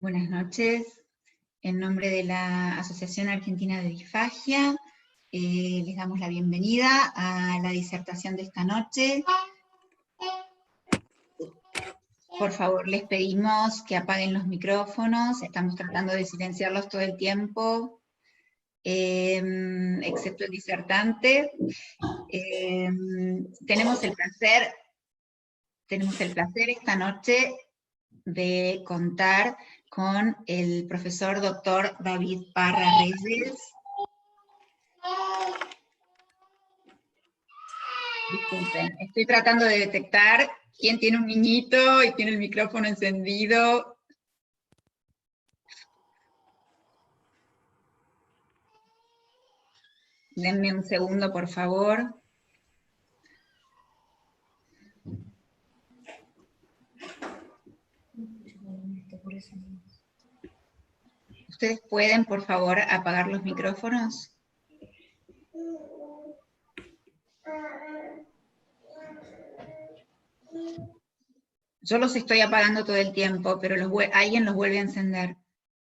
Buenas noches. En nombre de la Asociación Argentina de Disfagia, les damos la bienvenida a la disertación de esta noche. Por favor, les pedimos que apaguen los micrófonos, estamos tratando de silenciarlos todo el tiempo, excepto el disertante. Tenemos el placer esta noche de contar con el profesor doctor David Parra Reyes. Disculpen, estoy tratando de detectar quién tiene un niñito y tiene el micrófono encendido. Denme un segundo, por favor. ¿Ustedes pueden, por favor, apagar los micrófonos? Yo los estoy apagando todo el tiempo, pero alguien los vuelve a encender.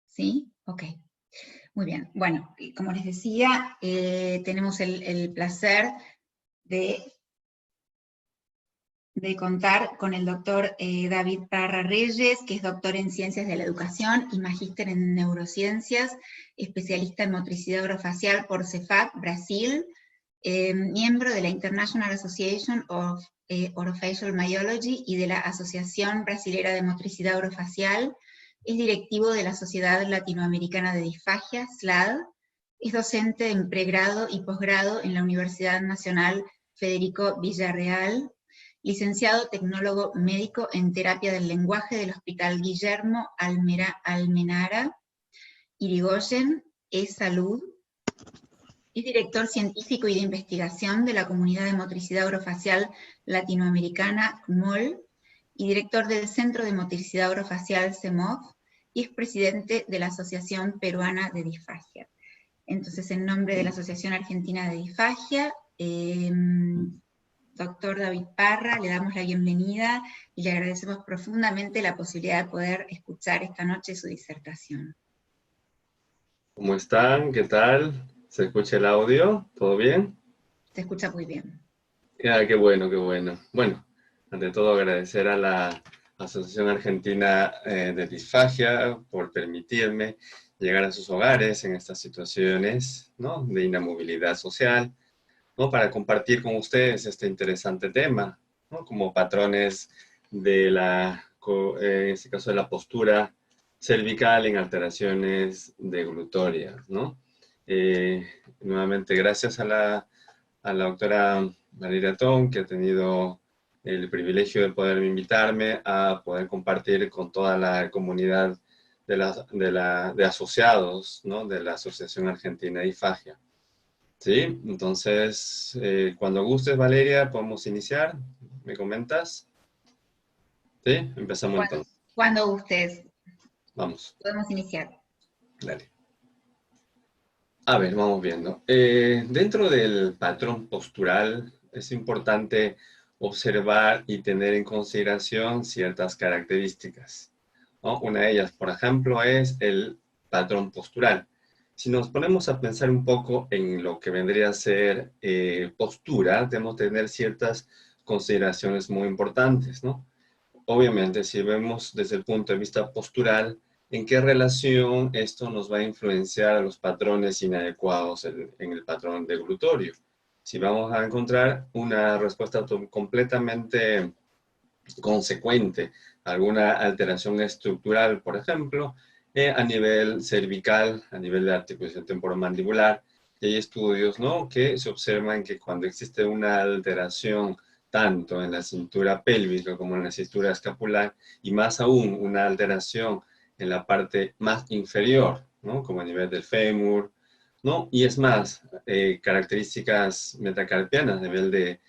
¿Sí? Ok. Muy bien. Bueno, como les decía, tenemos el placer de contar con el doctor David Parra Reyes, que es doctor en Ciencias de la Educación y magíster en Neurociencias, especialista en motricidad orofacial por CEFAC, Brasil, miembro de la International Association of Orofacial Myology y de la Asociación Brasilera de Motricidad Orofacial, es directivo de la Sociedad Latinoamericana de Disfagia, SLAD, es docente en pregrado y posgrado en la Universidad Nacional Federico Villarreal, licenciado tecnólogo médico en terapia del lenguaje del Hospital Guillermo Almenara, Irigoyen, Salud, es director científico y de investigación de la Comunidad de Motricidad Orofacial Latinoamericana, CMOL, y director del Centro de Motricidad Orofacial, CEMOF, y es presidente de la Asociación Peruana de Disfagia. Entonces, en nombre de la Asociación Argentina de Disfagia, doctor David Parra, le damos la bienvenida y le agradecemos profundamente la posibilidad de poder escuchar esta noche su disertación. ¿Cómo están? ¿Qué tal? ¿Se escucha el audio? ¿Todo bien? Se escucha muy bien. Qué bueno, qué bueno. Bueno, ante todo agradecer a la Asociación Argentina de Disfagia por permitirme llegar a sus hogares en estas situaciones, ¿no?, de inamovilidad social, ¿no?, para compartir con ustedes este interesante tema, ¿no?, como patrones de en este caso de la postura cervical en alteraciones deglutorias, ¿no? Nuevamente, gracias a la doctora Valeria Tong, que ha tenido el privilegio de poder invitarme a poder compartir con toda la comunidad de asociados, ¿no?, de la Asociación Argentina de Disfagia. ¿Sí? Entonces, cuando gustes, Valeria, podemos iniciar. ¿Me comentas? ¿Sí? Empezamos entonces. Cuando gustes. Vamos. Podemos iniciar. Dale. A ver, vamos viendo. Dentro del patrón postural es importante observar y tener en consideración ciertas características, ¿no? Una de ellas, por ejemplo, es el patrón postural. Si nos ponemos a pensar un poco en lo que vendría a ser postura, debemos tener ciertas consideraciones muy importantes, ¿no? Obviamente, si vemos desde el punto de vista postural, ¿en qué relación esto nos va a influenciar a los patrones inadecuados en el patrón deglutorio? Si vamos a encontrar una respuesta completamente consecuente alguna alteración estructural, por ejemplo, a nivel cervical, a nivel de articulación temporomandibular. Y hay estudios, ¿no?, que se observan que cuando existe una alteración tanto en la cintura pélvica como en la cintura escapular, y más aún una alteración en la parte más inferior, ¿no?, como a nivel del fémur, ¿no? Y es más, características metacarpianas a nivel de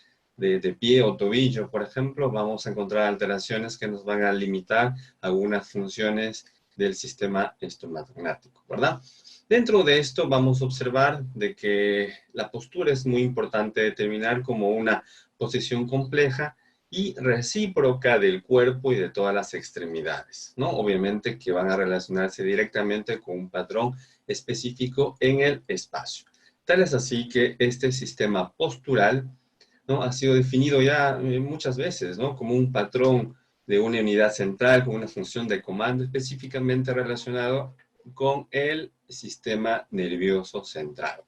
pie o tobillo, por ejemplo, vamos a encontrar alteraciones que nos van a limitar algunas funciones del sistema estomatognático, ¿verdad? Dentro de esto vamos a observar de que la postura es muy importante determinar como una posición compleja y recíproca del cuerpo y de todas las extremidades, ¿no? Obviamente que van a relacionarse directamente con un patrón específico en el espacio. Tal es así que este sistema postural, ¿no?, ha sido definido ya muchas veces, ¿no?, como un patrón de una unidad central con una función de comando específicamente relacionado con el sistema nervioso central,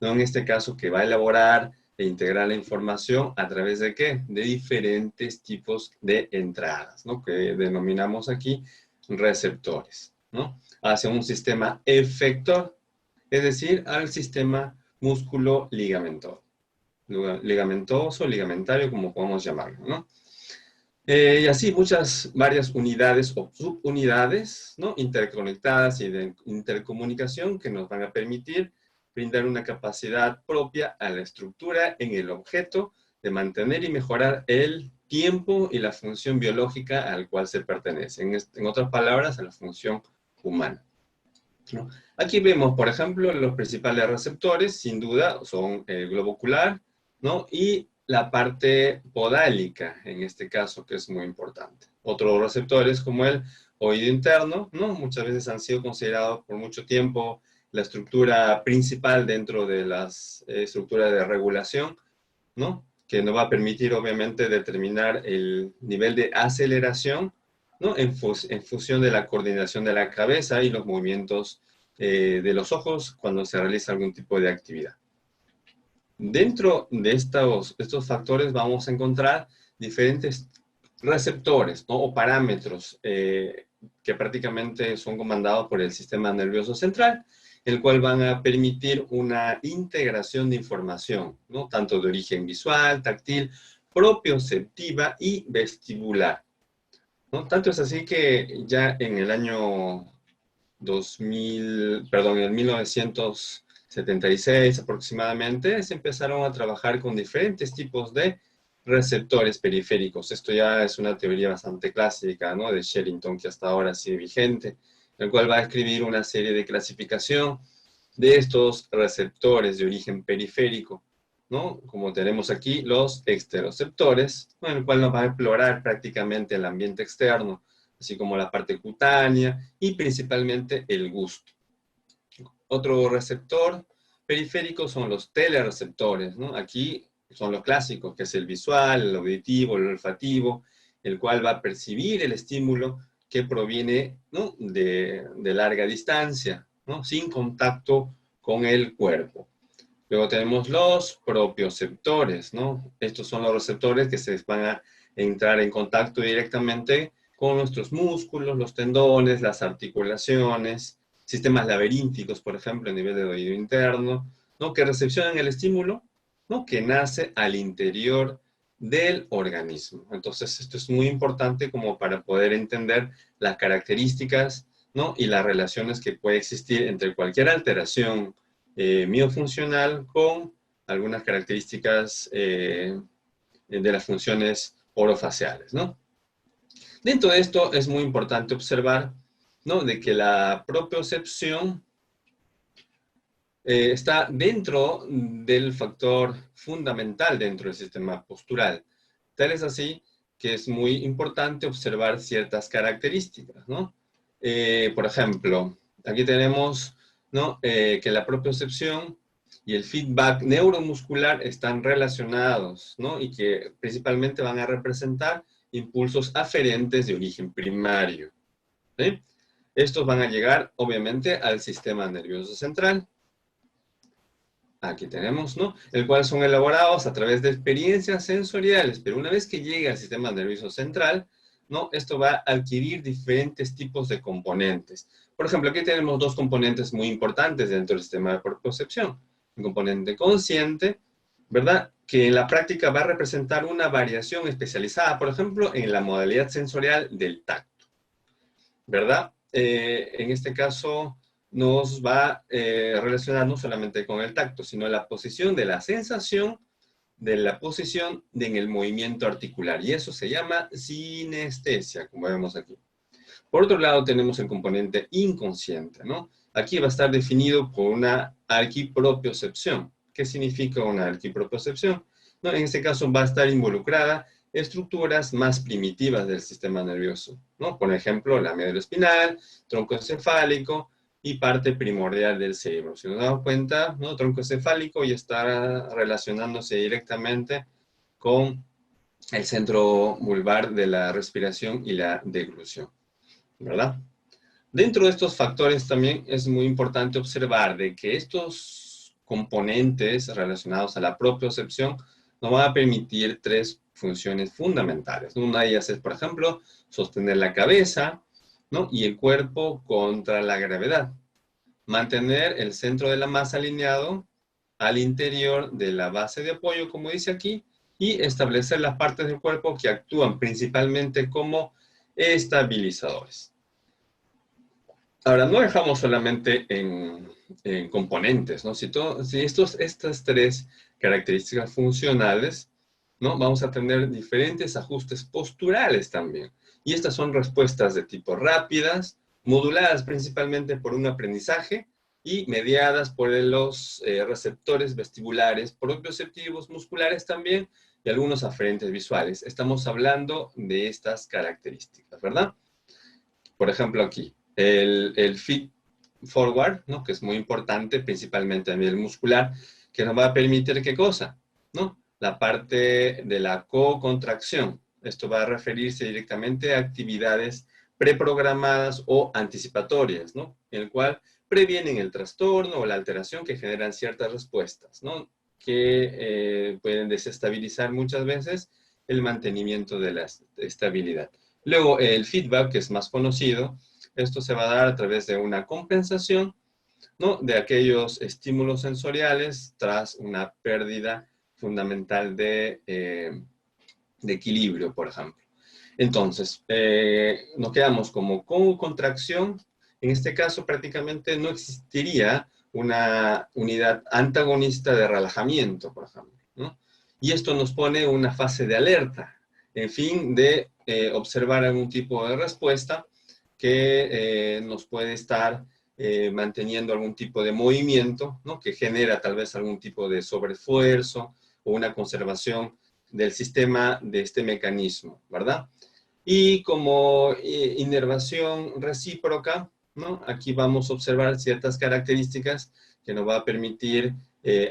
¿no? En este caso, que va a elaborar e integrar la información a través de ¿qué? De diferentes tipos de entradas, ¿no?, que denominamos aquí receptores, ¿no?, hacia un sistema efector, es decir, al sistema músculo-ligamentoso, ligamentoso, ligamentario, como podemos llamarlo, ¿no? Y así varias unidades o subunidades, ¿no?, interconectadas y de intercomunicación que nos van a permitir brindar una capacidad propia a la estructura en el objeto de mantener y mejorar el tiempo y la función biológica al cual se pertenece. En otras palabras, a la función humana, ¿no? Aquí vemos, por ejemplo, los principales receptores, sin duda, son el globo ocular, ¿no?, y la parte podálica, en este caso, que es muy importante. Otros receptores, como el oído interno, ¿no?, muchas veces han sido considerados por mucho tiempo la estructura principal dentro de las estructuras de regulación, ¿no?, que nos va a permitir, obviamente, determinar el nivel de aceleración, ¿no?, en función de la coordinación de la cabeza y los movimientos de los ojos cuando se realiza algún tipo de actividad. Dentro de estos factores vamos a encontrar diferentes receptores, ¿no?, o parámetros que prácticamente son comandados por el sistema nervioso central, el cual van a permitir una integración de información, ¿no?, tanto de origen visual, táctil, propioceptiva y vestibular, ¿no? Tanto es así que ya en el año en 1976 aproximadamente, se empezaron a trabajar con diferentes tipos de receptores periféricos. Esto ya es una teoría bastante clásica, ¿no?, de Sherrington, que hasta ahora sigue vigente, el cual va a escribir una serie de clasificación de estos receptores de origen periférico, ¿no?, como tenemos aquí los exteroceptores, ¿no?, en el cual nos va a explorar prácticamente el ambiente externo, así como la parte cutánea y principalmente el gusto. Otro receptor periférico son los telereceptores, ¿no? Aquí son los clásicos, que es el visual, el auditivo, el olfativo, el cual va a percibir el estímulo que proviene, ¿no?, de larga distancia, ¿no?, sin contacto con el cuerpo. Luego tenemos los propioceptores, ¿no? Estos son los receptores que se van a entrar en contacto directamente con nuestros músculos, los tendones, las articulaciones, sistemas laberínticos, por ejemplo, a nivel del oído interno, ¿no?, que recepcionan el estímulo, ¿no?, que nace al interior del organismo. Entonces, esto es muy importante como para poder entender las características, ¿no?, y las relaciones que puede existir entre cualquier alteración miofuncional con algunas características de las funciones orofaciales, ¿no? Dentro de esto es muy importante observar, ¿no?, de que la propiocepción está dentro del factor fundamental dentro del sistema postural. Tal es así que es muy importante observar ciertas características, ¿no? Por ejemplo, aquí tenemos, ¿no?, que la propiocepción y el feedback neuromuscular están relacionados, ¿no?, y que principalmente van a representar impulsos aferentes de origen primario, ¿sí? Estos van a llegar, obviamente, al sistema nervioso central. Aquí tenemos, ¿no?, el cual son elaborados a través de experiencias sensoriales, pero una vez que llega al sistema nervioso central, ¿no? Esto va a adquirir diferentes tipos de componentes. Por ejemplo, aquí tenemos dos componentes muy importantes dentro del sistema de percepción. Un componente consciente, ¿verdad? Que en la práctica va a representar una variación especializada, por ejemplo, en la modalidad sensorial del tacto, ¿verdad? En este caso nos va a relacionar no solamente con el tacto, sino la posición de la sensación, de la posición en el movimiento articular. Y eso se llama sinestesia, como vemos aquí. Por otro lado, tenemos el componente inconsciente, ¿no? Aquí va a estar definido por una arquipropiocepción. ¿Qué significa una arquipropiocepción? ¿No? En este caso va a estar involucrada estructuras más primitivas del sistema nervioso, ¿no? Por ejemplo, la médula espinal, tronco encefálico y parte primordial del cerebro. Si nos damos cuenta, ¿no? Tronco encefálico ya está relacionándose directamente con el centro vulvar de la respiración y la deglución, ¿verdad? Dentro de estos factores también es muy importante observar de que estos componentes relacionados a la propiocepción nos van a permitir tres funciones fundamentales. Una de ellas es, por ejemplo, sostener la cabeza, ¿no? Y el cuerpo contra la gravedad. Mantener el centro de la masa alineado al interior de la base de apoyo, como dice aquí, y establecer las partes del cuerpo que actúan principalmente como estabilizadores. Ahora, no dejamos solamente en componentes, ¿no? Si estas tres características funcionales, ¿no? Vamos a tener diferentes ajustes posturales también. Y estas son respuestas de tipo rápidas, moduladas principalmente por un aprendizaje y mediadas por los receptores vestibulares, propioceptivos musculares también, y algunos aferentes visuales. Estamos hablando de estas características, ¿verdad? Por ejemplo, aquí, el feed forward, ¿no? Que es muy importante, principalmente a nivel muscular, que nos va a permitir, ¿qué cosa? ¿No? La parte de la co-contracción. Esto va a referirse directamente a actividades preprogramadas o anticipatorias, ¿no? En el cual previenen el trastorno o la alteración que generan ciertas respuestas, ¿no? Que pueden desestabilizar muchas veces el mantenimiento de la estabilidad. Luego, el feedback, que es más conocido, esto se va a dar a través de una compensación, ¿no? De aquellos estímulos sensoriales tras una pérdida fundamental de equilibrio, por ejemplo. Entonces, nos quedamos como con contracción. En este caso, prácticamente no existiría una unidad antagonista de relajamiento, por ejemplo, ¿no? Y esto nos pone una fase de alerta, en fin, de observar algún tipo de respuesta que nos puede estar manteniendo algún tipo de movimiento, ¿no? Que genera tal vez algún tipo de sobreesfuerzo o una conservación del sistema de este mecanismo, ¿verdad? Y como inervación recíproca, ¿no? Aquí vamos a observar ciertas características que nos va a permitir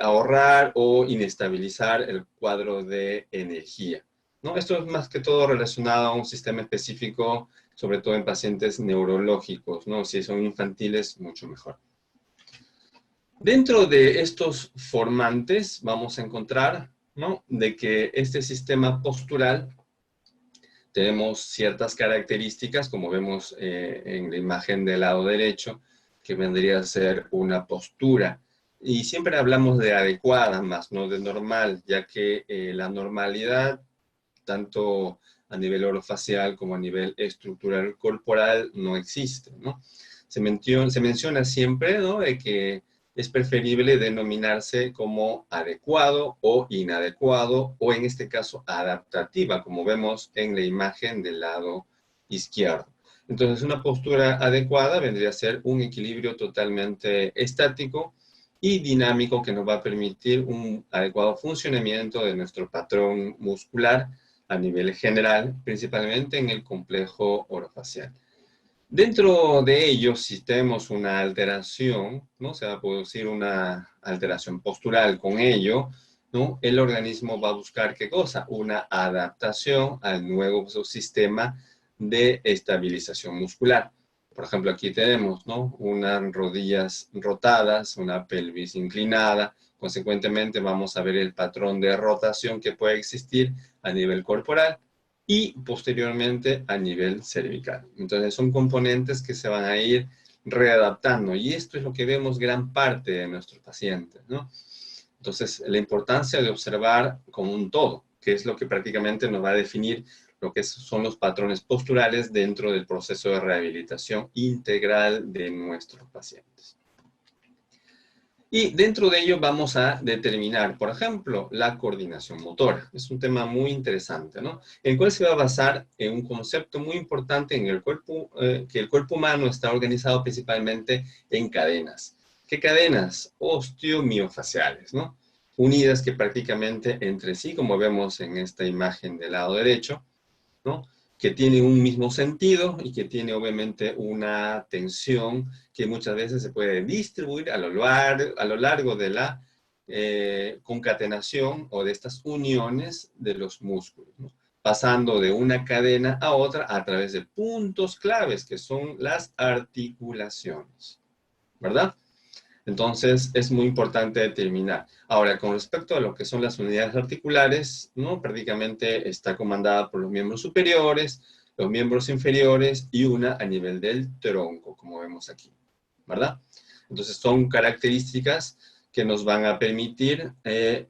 ahorrar o inestabilizar el cuadro de energía, ¿no? Esto es más que todo relacionado a un sistema específico, sobre todo en pacientes neurológicos, ¿no? Si son infantiles, mucho mejor. Dentro de estos formantes vamos a encontrar, ¿no? De que este sistema postural tenemos ciertas características, como vemos en la imagen del lado derecho, que vendría a ser una postura. Y siempre hablamos de adecuada, más no de normal, ya que la normalidad, tanto a nivel orofacial como a nivel estructural corporal, no existe, ¿no? Se menciona siempre, ¿no? De que es preferible denominarse como adecuado o inadecuado, o en este caso adaptativa, como vemos en la imagen del lado izquierdo. Entonces, una postura adecuada vendría a ser un equilibrio totalmente estático y dinámico que nos va a permitir un adecuado funcionamiento de nuestro patrón muscular a nivel general, principalmente en el complejo orofacial. Dentro de ello, si tenemos una alteración, ¿no? Se va a producir una alteración postural con ello, ¿no? El organismo va a buscar, ¿qué cosa? Una adaptación al nuevo sistema de estabilización muscular. Por ejemplo, aquí tenemos, ¿no? Unas rodillas rotadas, una pelvis inclinada. Consecuentemente, vamos a ver el patrón de rotación que puede existir a nivel corporal. y posteriormente a nivel cervical. Entonces son componentes que se van a ir readaptando y esto es lo que vemos gran parte de nuestros pacientes, ¿no? Entonces la importancia de observar como un todo, que es lo que prácticamente nos va a definir lo que son los patrones posturales dentro del proceso de rehabilitación integral de nuestros pacientes. Y dentro de ello vamos a determinar, por ejemplo, la coordinación motora. Es un tema muy interesante, ¿no? El cual se va a basar en un concepto muy importante en el cuerpo, que el cuerpo humano está organizado principalmente en cadenas. ¿Qué cadenas? Osteomiofaciales, ¿no? Unidas que prácticamente entre sí, como vemos en esta imagen del lado derecho, ¿no? Que tiene un mismo sentido y que tiene obviamente una tensión que muchas veces se puede distribuir a lo largo de la concatenación o de estas uniones de los músculos, ¿no? Pasando de una cadena a otra a través de puntos claves que son las articulaciones, ¿verdad? Entonces, es muy importante determinar. Ahora, con respecto a lo que son las unidades articulares, ¿no? Prácticamente está comandada por los miembros superiores, los miembros inferiores y una a nivel del tronco, como vemos aquí, ¿verdad? Entonces, son características que nos van a permitir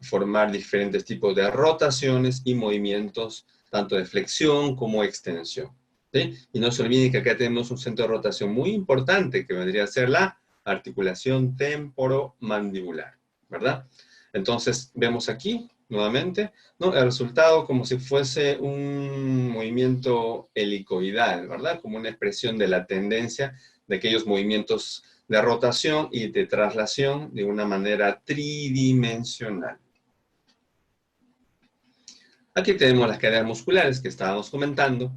formar diferentes tipos de rotaciones y movimientos, tanto de flexión como extensión, ¿sí? Y no se olviden que acá tenemos un centro de rotación muy importante, que vendría a ser la articulación temporomandibular, ¿verdad? Entonces, vemos aquí, nuevamente, ¿no? El resultado como si fuese un movimiento helicoidal, ¿verdad? Como una expresión de la tendencia de aquellos movimientos de rotación y de traslación de una manera tridimensional. Aquí tenemos las cadenas musculares que estábamos comentando,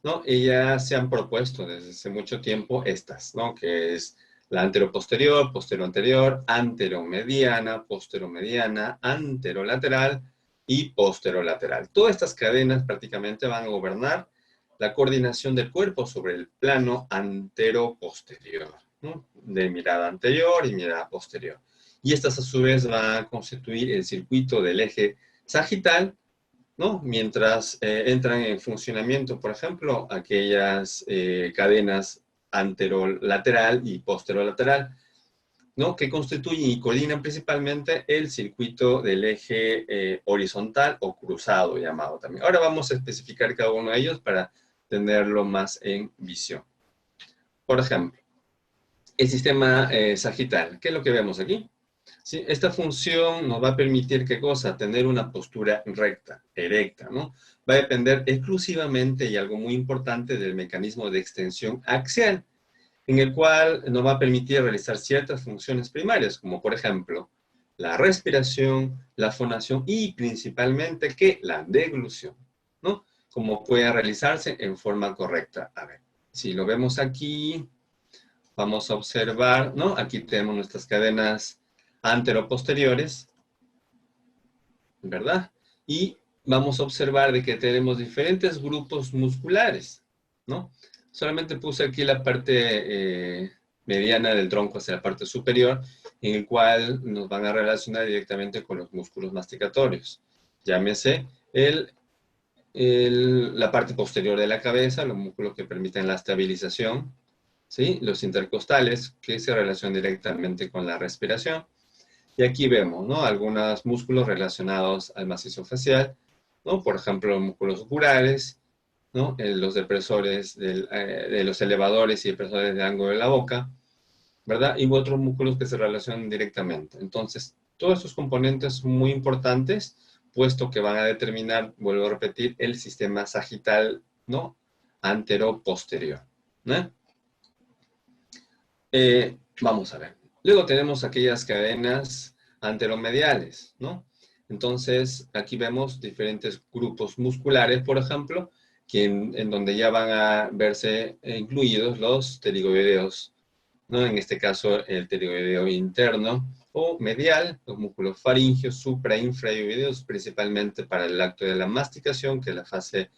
¿no? Y ya se han propuesto desde hace mucho tiempo estas, ¿no? Que es la anteroposterior, posterior-anterior, anteromediana, posteromediana, anterolateral y posterolateral. Todas estas cadenas prácticamente van a gobernar la coordinación del cuerpo sobre el plano antero-posterior, ¿no? De mirada anterior y mirada posterior. Y estas a su vez van a constituir el circuito del eje sagital, ¿no? Mientras entran en funcionamiento, por ejemplo, aquellas cadenas anterolateral y posterolateral, ¿no? Que constituyen y coordinan principalmente el circuito del eje horizontal o cruzado llamado también. Ahora vamos a especificar cada uno de ellos para tenerlo más en visión. Por ejemplo, el sistema sagital. ¿Qué es lo que vemos aquí? ¿Sí? Esta función nos va a permitir, ¿qué cosa? Tener una postura recta, erecta, ¿no? Va a depender exclusivamente, y algo muy importante, del mecanismo de extensión axial, en el cual nos va a permitir realizar ciertas funciones primarias, como por ejemplo, la respiración, la fonación y principalmente, ¿qué? La deglución, ¿no? Como puede realizarse en forma correcta. A ver, si lo vemos aquí, vamos a observar, ¿no? Aquí tenemos nuestras cadenas anteroposteriores, ¿verdad? Y vamos a observar de que tenemos diferentes grupos musculares, ¿no? Solamente puse aquí la parte mediana del tronco hacia la parte superior, en el cual nos van a relacionar directamente con los músculos masticatorios. Llámese la parte posterior de la cabeza, los músculos que permiten la estabilización, ¿sí? Los intercostales, que se relacionan directamente con la respiración. Y aquí vemos, ¿no? Algunos músculos relacionados al macizo facial, ¿no? Por ejemplo, los músculos oculares, ¿no? Los depresores de los elevadores y depresores del ángulo de la boca, ¿verdad? Y otros músculos que se relacionan directamente. Entonces, todos estos componentes son muy importantes, puesto que van a determinar, vuelvo a repetir, el sistema sagital, ¿no? Antero-posterior, ¿no? Vamos a ver. Luego tenemos aquellas cadenas anteromediales, ¿no? Entonces, aquí vemos diferentes grupos musculares, por ejemplo, en donde ya van a verse incluidos los pterigoideos, ¿no? En este caso, el pterigoideo interno o medial, los músculos faringeos, supra, infraoideos, principalmente para el acto de la masticación, que es la fase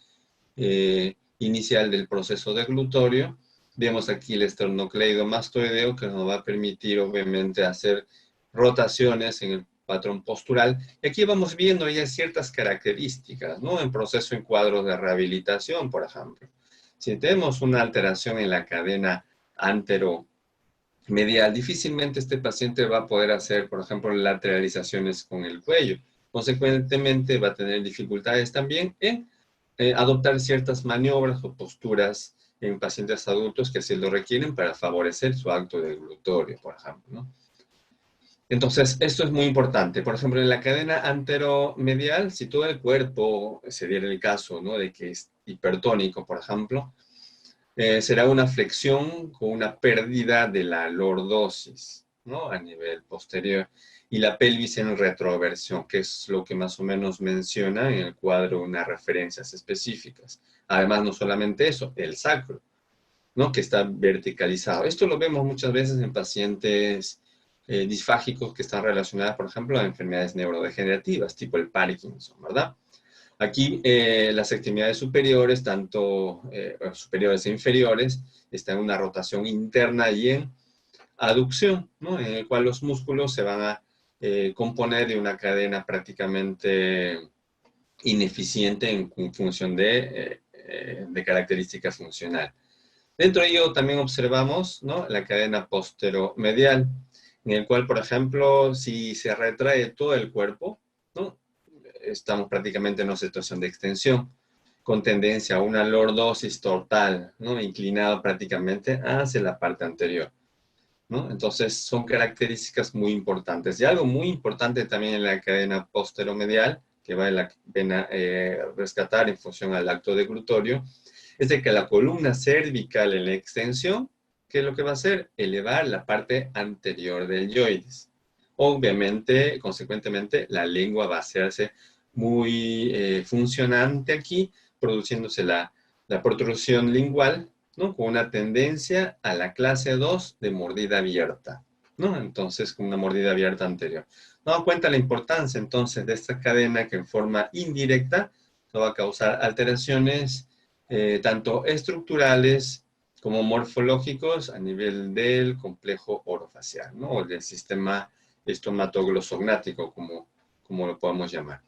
inicial del proceso deglutorio. Vemos aquí el esternocleidomastoideo, que nos va a permitir, obviamente, hacer rotaciones en el patrón postural. Y aquí vamos viendo ya ciertas características, ¿no? En proceso en cuadros de rehabilitación, por ejemplo. Si tenemos una alteración en la cadena anteromedial, difícilmente este paciente va a poder hacer, por ejemplo, lateralizaciones con el cuello. Consecuentemente, va a tener dificultades también en adoptar ciertas maniobras o posturas en pacientes adultos que se lo requieren para favorecer su acto deglutorio, por ejemplo, ¿no? Entonces, esto es muy importante. Por ejemplo, en la cadena anteromedial, si todo el cuerpo se diera el caso, ¿no?, de que es hipertónico, por ejemplo, será una flexión con una pérdida de la lordosis, ¿no?, a nivel posterior, y la pelvis en retroversión, que es lo que más o menos menciona en el cuadro unas referencias específicas. Además, no solamente eso, el sacro, ¿no?, que está verticalizado. Esto lo vemos muchas veces en pacientes disfágicos que están relacionadas, por ejemplo, a enfermedades neurodegenerativas, tipo el Parkinson, ¿verdad? Aquí las extremidades superiores, tanto superiores e inferiores, están en una rotación interna y en aducción, ¿no?, en el cual los músculos se van a componer de una cadena prácticamente ineficiente en función de característica funcional. Dentro de ello también observamos, ¿no?, la cadena posteromedial, en el cual, por ejemplo, si se retrae todo el cuerpo, ¿no?, estamos prácticamente en una situación de extensión, con tendencia a una lordosis total, ¿no?, inclinada prácticamente hacia la parte anterior, ¿no? Entonces, son características muy importantes. Y algo muy importante también en la cadena posteromedial, que vale la pena rescatar en función al acto deglutorio, es de que la columna cervical en la extensión, ¿qué es lo que va a hacer? Elevar la parte anterior del yoides. Obviamente, consecuentemente, la lengua va a hacerse muy funcionante aquí, produciéndose la protrusión lingual, ¿no?, con una tendencia a la clase 2 de mordida abierta, ¿no? Entonces, con una mordida abierta anterior. Nos damos cuenta la importancia, entonces, de esta cadena que en forma indirecta va a causar alteraciones tanto estructurales como morfológicos a nivel del complejo orofacial, ¿no?, o del sistema estomatoglossognático, como lo podemos llamar.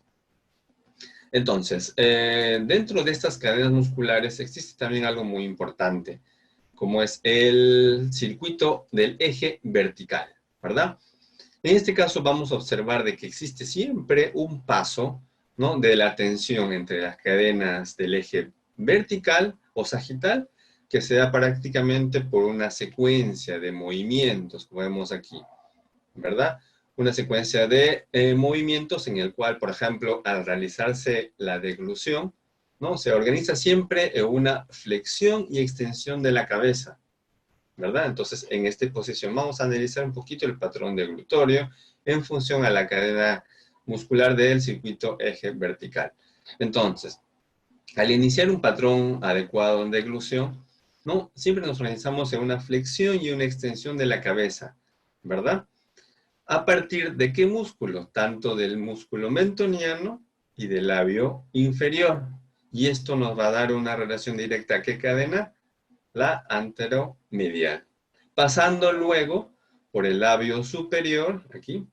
Entonces, dentro de estas cadenas musculares existe también algo muy importante, como es el circuito del eje vertical, ¿verdad? En este caso vamos a observar de que existe siempre un paso, ¿no?, de la tensión entre las cadenas del eje vertical o sagital, que se da prácticamente por una secuencia de movimientos, como vemos aquí, ¿verdad? Una secuencia de movimientos en el cual, por ejemplo, al realizarse la deglución, ¿no?, se organiza siempre en una flexión y extensión de la cabeza, ¿verdad? Entonces, en esta posición vamos a analizar un poquito el patrón deglutorio en función a la cadena muscular del circuito eje vertical. Entonces, al iniciar un patrón adecuado en deglución, ¿no?, siempre nos organizamos en una flexión y una extensión de la cabeza, ¿verdad? ¿A partir de qué músculo? Tanto del músculo mentoniano y del labio inferior. Y esto nos va a dar una relación directa a qué cadena? La anteromedial. Pasando luego por el labio superior, aquí,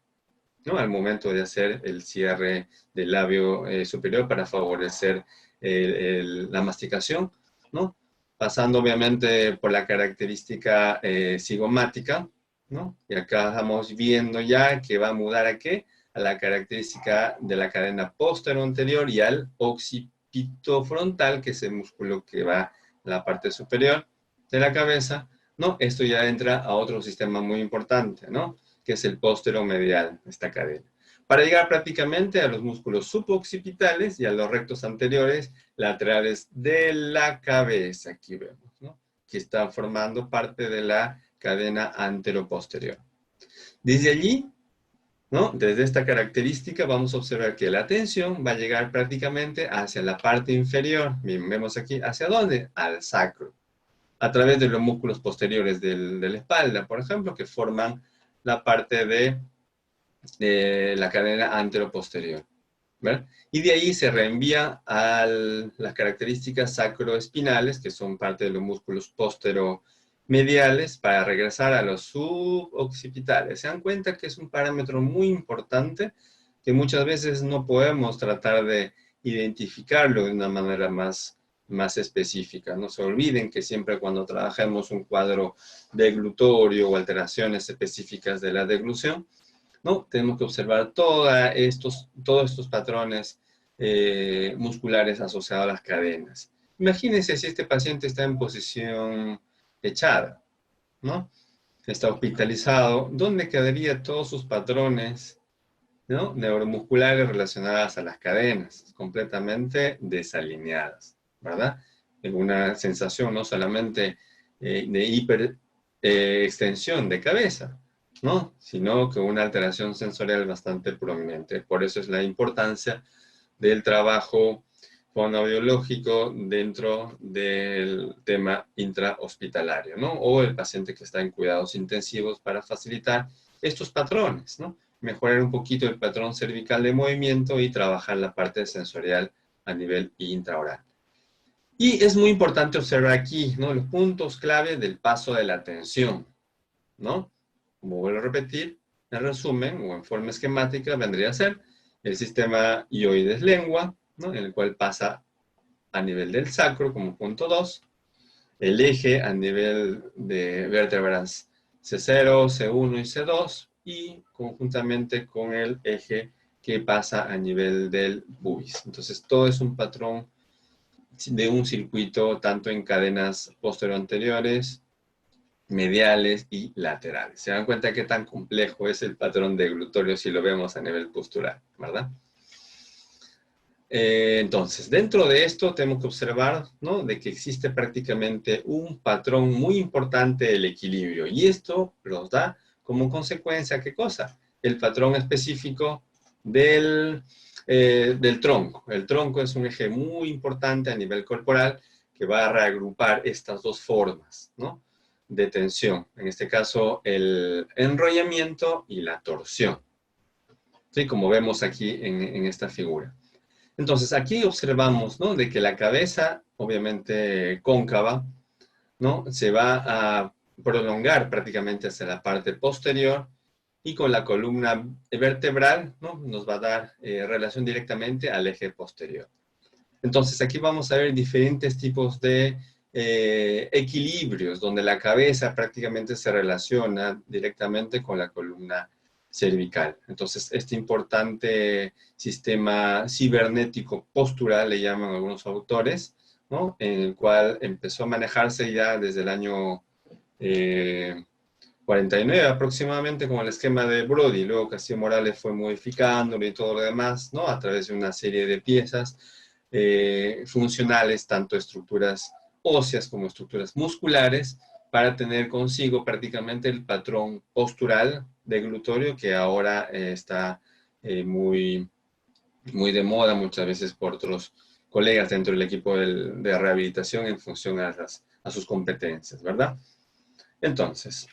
¿no?, al momento de hacer el cierre del labio superior para favorecer la masticación, ¿no? Pasando obviamente por la característica cigomática, ¿no? Y acá estamos viendo ya que va a mudar ¿a qué? A la característica de la cadena posterior y al occipito frontal, que es el músculo que va a la parte superior de la cabeza, ¿no? Esto ya entra a otro sistema muy importante, ¿no?, que es el posteromedial, esta cadena, para llegar prácticamente a los músculos suboccipitales y a los rectos anteriores laterales de la cabeza. Aquí vemos, ¿no?, que están formando parte de la cadena anteroposterior. Desde allí, ¿no?, desde esta característica vamos a observar que la tensión va a llegar prácticamente hacia la parte inferior. Bien, vemos aquí, ¿hacia dónde? Al sacro, a través de los músculos posteriores de la espalda, por ejemplo, que forman la parte de la cadena anteroposterior, ¿verdad? Y de ahí se reenvía a las características sacroespinales, que son parte de los músculos mediales para regresar a los suboccipitales. Se dan cuenta que es un parámetro muy importante que muchas veces no podemos tratar de identificarlo de una manera más específica. No se olviden que siempre cuando trabajemos un cuadro deglutorio o alteraciones específicas de la deglución, ¿no? Tenemos que observar todos estos patrones musculares asociados a las cadenas. Imagínense si este paciente está en posición echada, ¿no? Está hospitalizado, ¿dónde quedarían todos sus patrones, ¿no?, neuromusculares relacionadas a las cadenas? Completamente desalineadas, ¿verdad? En una sensación no solamente de hiperextensión de cabeza, ¿no?, sino que una alteración sensorial bastante prominente. Por eso es la importancia del trabajo fonoaudiológico dentro del tema intrahospitalario, ¿no? O el paciente que está en cuidados intensivos para facilitar estos patrones, ¿no? Mejorar un poquito el patrón cervical de movimiento y trabajar la parte sensorial a nivel intraoral. Y es muy importante observar aquí, ¿no?, los puntos clave del paso de la atención, ¿no? Como vuelvo a repetir, en resumen o en forma esquemática vendría a ser el sistema hioides-lengua, ¿no?, en el cual pasa a nivel del sacro como punto 2, el eje a nivel de vértebras C0, C1 y C2, y conjuntamente con el eje que pasa a nivel del pubis. Entonces todo es un patrón de un circuito tanto en cadenas posterior-anteriores, mediales y laterales. Se dan cuenta qué tan complejo es el patrón deglutorio si lo vemos a nivel postural, ¿verdad? Entonces, dentro de esto tenemos que observar, ¿no?, de que existe prácticamente un patrón muy importante del equilibrio. Y esto nos da como consecuencia, ¿qué cosa? El patrón específico del tronco. El tronco es un eje muy importante a nivel corporal que va a reagrupar estas dos formas, ¿no?, de tensión. En este caso, el enrollamiento y la torsión. ¿Sí? Como vemos aquí en esta figura. Entonces, aquí observamos, ¿no?, de que la cabeza, obviamente cóncava, ¿no?, se va a prolongar prácticamente hacia la parte posterior y con la columna vertebral, ¿no?, nos va a dar relación directamente al eje posterior. Entonces, aquí vamos a ver diferentes tipos de equilibrios, donde la cabeza prácticamente se relaciona directamente con la columna cervical. Entonces, este importante sistema cibernético postural, le llaman algunos autores, ¿no?, en el cual empezó a manejarse ya desde el año 49 aproximadamente con el esquema de Brody. Luego Castillo Morales fue modificándolo y todo lo demás, ¿no?, a través de una serie de piezas funcionales, tanto estructuras óseas como estructuras musculares, para tener consigo prácticamente el patrón postural deglutorio que ahora está muy de moda muchas veces por otros colegas dentro del equipo de rehabilitación en función a sus competencias, ¿verdad? Entonces,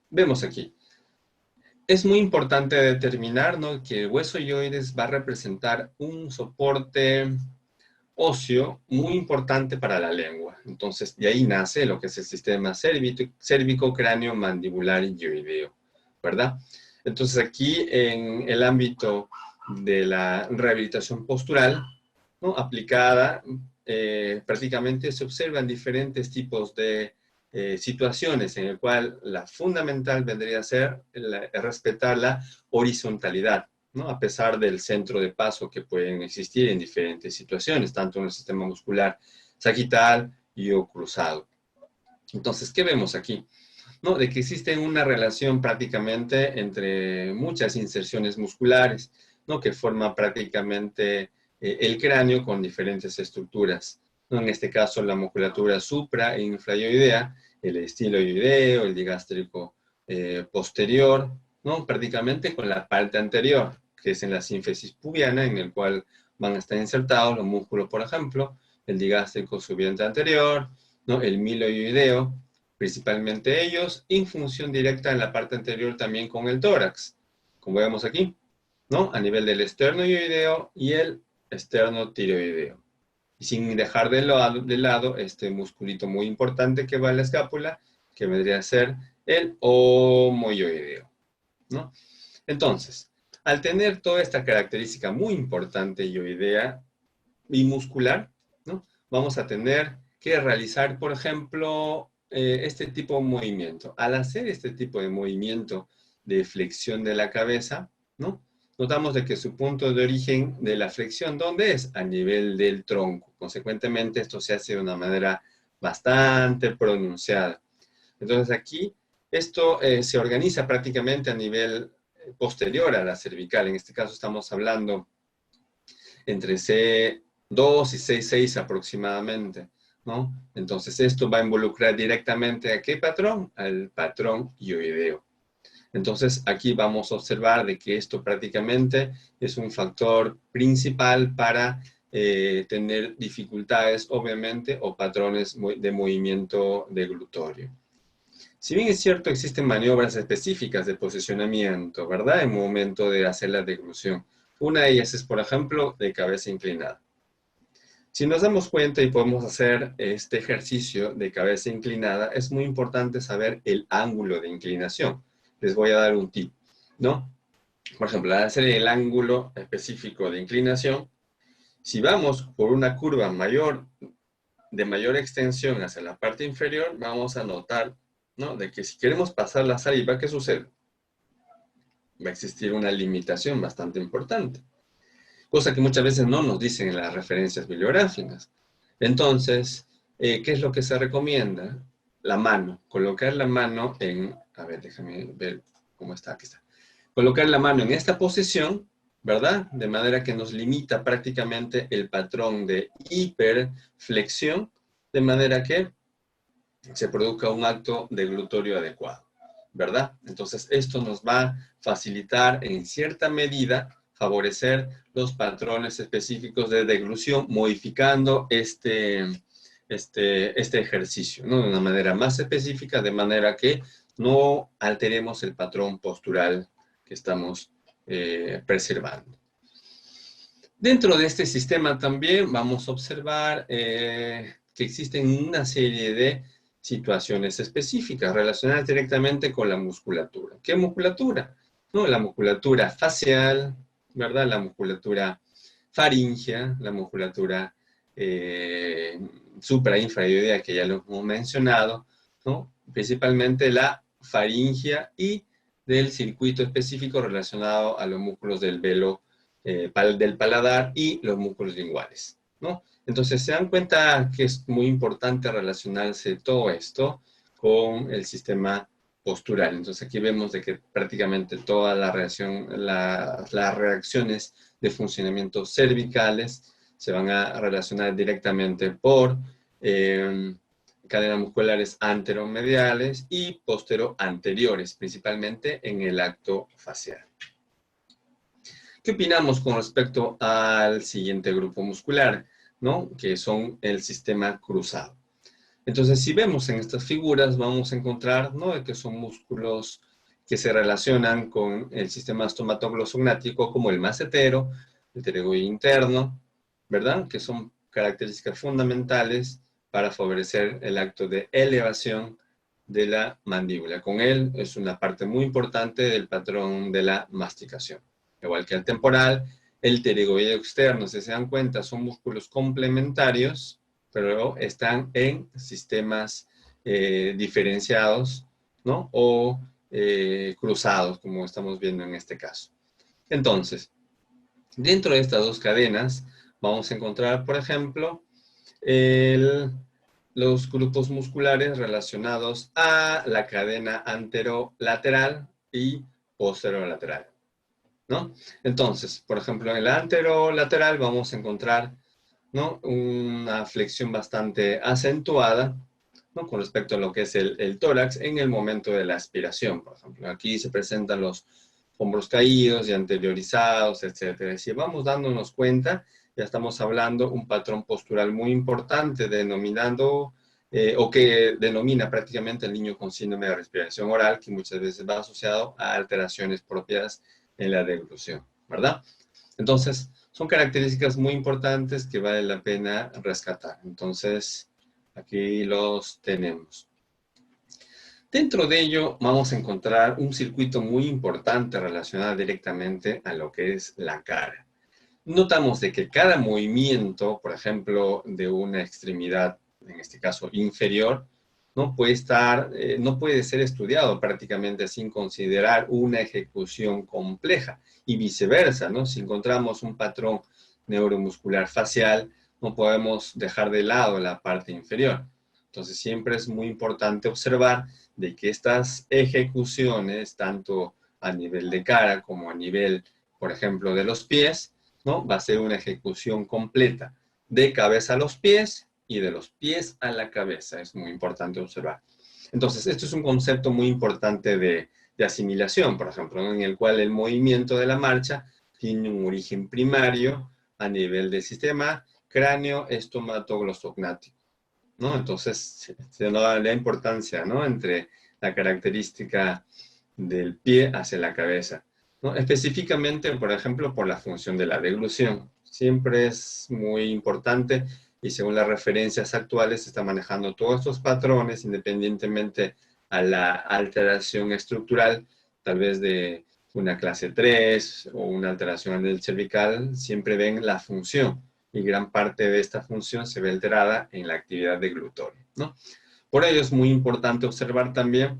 vemos aquí. Es muy importante determinar, ¿no?, que el hueso hioides va a representar un soporte óseo muy importante para la lengua. Entonces, de ahí nace lo que es el sistema cérvico, cráneo, mandibular y hioideo, ¿verdad? Entonces, aquí en el ámbito de la rehabilitación postural, ¿no?, aplicada, prácticamente se observan diferentes tipos de situaciones en el cual la fundamental vendría a ser respetar la horizontalidad, ¿no?, a pesar del centro de paso que pueden existir en diferentes situaciones, tanto en el sistema muscular sagital y o cruzado. Entonces, ¿qué vemos aquí? ¿No? De que existe una relación prácticamente entre muchas inserciones musculares, ¿no?, que forma prácticamente el cráneo con diferentes estructuras, ¿no? En este caso, la musculatura supra e infrahioidea, el estiloideo, el digástrico posterior, ¿no?, prácticamente con la parte anterior, que es en la sínfisis pubiana, en el cual van a estar insertados los músculos, por ejemplo, el digástrico subiente anterior, ¿no?, el miloioideo, principalmente ellos, en función directa en la parte anterior también con el tórax, como vemos aquí, ¿no?, a nivel del esternoioideo y el esternotiroideo. Y sin dejar de lado este musculito muy importante que va en la escápula, que vendría a ser el homoioideo, ¿no? Entonces, al tener toda esta característica muy importante ioidea y muscular, ¿no? Vamos a tener que realizar, por ejemplo, este tipo de movimiento. Al hacer este tipo de movimiento de flexión de la cabeza, ¿no? Notamos de que su punto de origen de la flexión, ¿dónde es? A nivel del tronco. Consecuentemente, esto se hace de una manera bastante pronunciada. Entonces aquí, esto se organiza prácticamente a nivel posterior a la cervical. En este caso estamos hablando entre C2 y C6 aproximadamente, ¿no? Entonces esto va a involucrar directamente ¿a qué patrón? Al patrón ioideo. Entonces aquí vamos a observar de que esto prácticamente es un factor principal para tener dificultades, obviamente, o patrones de movimiento deglutorio. Si bien es cierto, existen maniobras específicas de posicionamiento, ¿verdad? En momento de hacer la deglución. Una de ellas es, por ejemplo, de cabeza inclinada. Si nos damos cuenta y podemos hacer este ejercicio de cabeza inclinada, es muy importante saber el ángulo de inclinación. Les voy a dar un tip, ¿no? Por ejemplo, al hacer el ángulo específico de inclinación, si vamos por una curva de mayor extensión hacia la parte inferior, vamos a notar, ¿no? De que si queremos pasar la saliva, ¿qué sucede? Va a existir una limitación bastante importante, cosa que muchas veces no nos dicen en las referencias bibliográficas. Entonces, ¿qué es lo que se recomienda? La mano, colocar la mano en, a ver, déjame ver cómo está, aquí está. Colocar la mano en esta posición, ¿verdad? De manera que nos limita prácticamente el patrón de hiperflexión, de manera que se produzca un acto deglutorio adecuado, ¿verdad? Entonces, esto nos va a facilitar en cierta medida favorecer los patrones específicos de deglución, modificando este ejercicio, ¿no? De una manera más específica, de manera que no alteremos el patrón postural que estamos preservando. Dentro de este sistema también vamos a observar que existen una serie de situaciones específicas relacionadas directamente con la musculatura. ¿Qué musculatura? ¿No? La musculatura facial, ¿verdad? La musculatura faríngea, la musculatura suprainfraioidea, que ya lo hemos mencionado, ¿no? Principalmente la faringea y del circuito específico relacionado a los músculos del velo del paladar y los músculos linguales, ¿no? Entonces se dan cuenta que es muy importante relacionarse todo esto con el sistema postural. Entonces aquí vemos de que prácticamente toda la reacción, las reacciones de funcionamiento cervicales se van a relacionar directamente por cadenas musculares anteromediales y posteroanteriores, principalmente en el acto facial. ¿Qué opinamos con respecto al siguiente grupo muscular, ¿no? Que son el sistema cruzado? Entonces, si vemos en estas figuras, vamos a encontrar, ¿no? De que son músculos que se relacionan con el sistema estomatoglossognático como el massetero, el pterygoide interno, ¿verdad? Que son características fundamentales para favorecer el acto de elevación de la mandíbula. Con él es una parte muy importante del patrón de la masticación. Igual que el temporal, el pterygoide externo, si se dan cuenta, son músculos complementarios, pero están en sistemas diferenciados, ¿no? O cruzados, como estamos viendo en este caso. Entonces, dentro de estas dos cadenas, vamos a encontrar, por ejemplo, los grupos musculares relacionados a la cadena anterolateral y posterolateral, ¿no? Entonces, por ejemplo, en la anterolateral vamos a encontrar, ¿no? Una flexión bastante acentuada, ¿no? Con respecto a lo que es el tórax en el momento de la aspiración, por ejemplo. Aquí se presentan los hombros caídos y anteriorizados, etc. Si vamos dándonos cuenta, ya estamos hablando un patrón postural muy importante denominando, o que denomina prácticamente el niño con síndrome de respiración oral, que muchas veces va asociado a alteraciones propias en la deglución, ¿verdad? Entonces, son características muy importantes que vale la pena rescatar. Entonces, aquí los tenemos. Dentro de ello vamos a encontrar un circuito muy importante relacionado directamente a lo que es la cara. Notamos de que cada movimiento, por ejemplo, de una extremidad, en este caso inferior, no puede ser estudiado prácticamente sin considerar una ejecución compleja y viceversa, ¿no? Si encontramos un patrón neuromuscular facial, no podemos dejar de lado la parte inferior. Entonces siempre es muy importante observar de que estas ejecuciones, tanto a nivel de cara como a nivel, por ejemplo, de los pies, ¿no? Va a ser una ejecución completa de cabeza a los pies y de los pies a la cabeza. Es muy importante observar. Entonces, esto es un concepto muy importante de asimilación, por ejemplo, ¿no? En el cual el movimiento de la marcha tiene un origen primario a nivel del sistema cráneo estomatoglossognático, ¿no? Entonces, se nos da la importancia, ¿no? Entre la característica del pie hacia la cabeza, ¿no? Específicamente, por ejemplo, por la función de la deglución. Siempre es muy importante y según las referencias actuales se está manejando todos estos patrones independientemente a la alteración estructural, tal vez de una clase 3 o una alteración del cervical, siempre ven la función y gran parte de esta función se ve alterada en la actividad deglutoria, ¿no? Por ello es muy importante observar también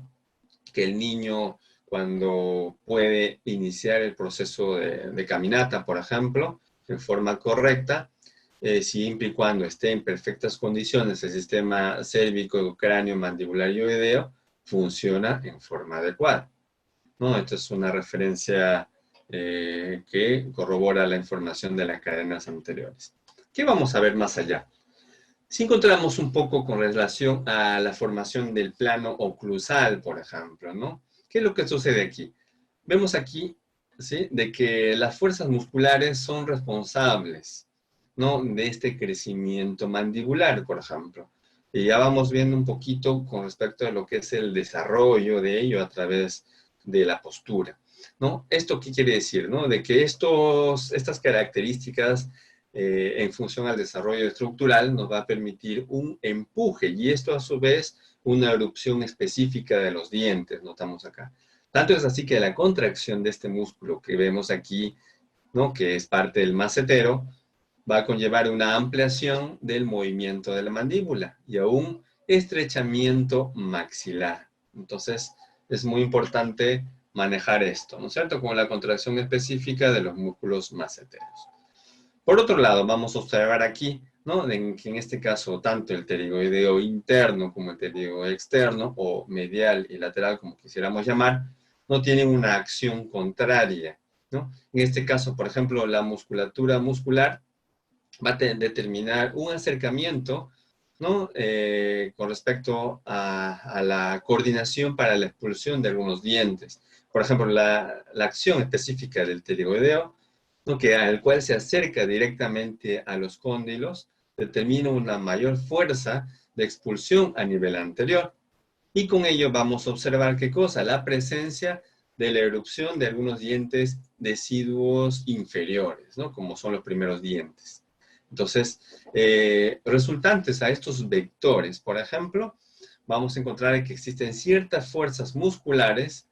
que el niño, cuando puede iniciar el proceso de caminata, por ejemplo, en forma correcta, siempre y cuando esté en perfectas condiciones, el sistema cérvico, cráneo, mandibular y oideo funciona en forma adecuada, ¿no? Esta es una referencia que corrobora la información de las cadenas anteriores. ¿Qué vamos a ver más allá? Si encontramos un poco con relación a la formación del plano oclusal, por ejemplo, ¿no? ¿Qué es lo que sucede aquí? Vemos aquí, ¿sí? De que las fuerzas musculares son responsables, ¿no? De este crecimiento mandibular, por ejemplo. Y ya vamos viendo un poquito con respecto a lo que es el desarrollo de ello a través de la postura, ¿no? ¿Esto qué quiere decir, no? De que estas características en función al desarrollo estructural nos va a permitir un empuje y esto a su vez una erupción específica de los dientes, notamos acá. Tanto es así que la contracción de este músculo que vemos aquí, ¿no? Que es parte del macetero, va a conllevar una ampliación del movimiento de la mandíbula y a un estrechamiento maxilar. Entonces, es muy importante manejar esto, ¿no es cierto? Como la contracción específica de los músculos maceteros. Por otro lado, vamos a observar aquí, ¿no? Que en este caso, tanto el pterigoideo interno como el pterigoideo externo, o medial y lateral, como quisiéramos llamar, no tienen una acción contraria, ¿no? En este caso, por ejemplo, la musculatura muscular va a determinar un acercamiento, ¿no? Con respecto a la coordinación para la expulsión de algunos dientes. Por ejemplo, la acción específica del pterigoideo, ¿no? Al cual se acerca directamente a los cóndilos, determina una mayor fuerza de expulsión a nivel anterior. Y con ello vamos a observar qué cosa, la presencia de la erupción de algunos dientes deciduos inferiores, ¿no? Como son los primeros dientes. Entonces, resultantes a estos vectores, por ejemplo, vamos a encontrar que existen ciertas fuerzas musculares,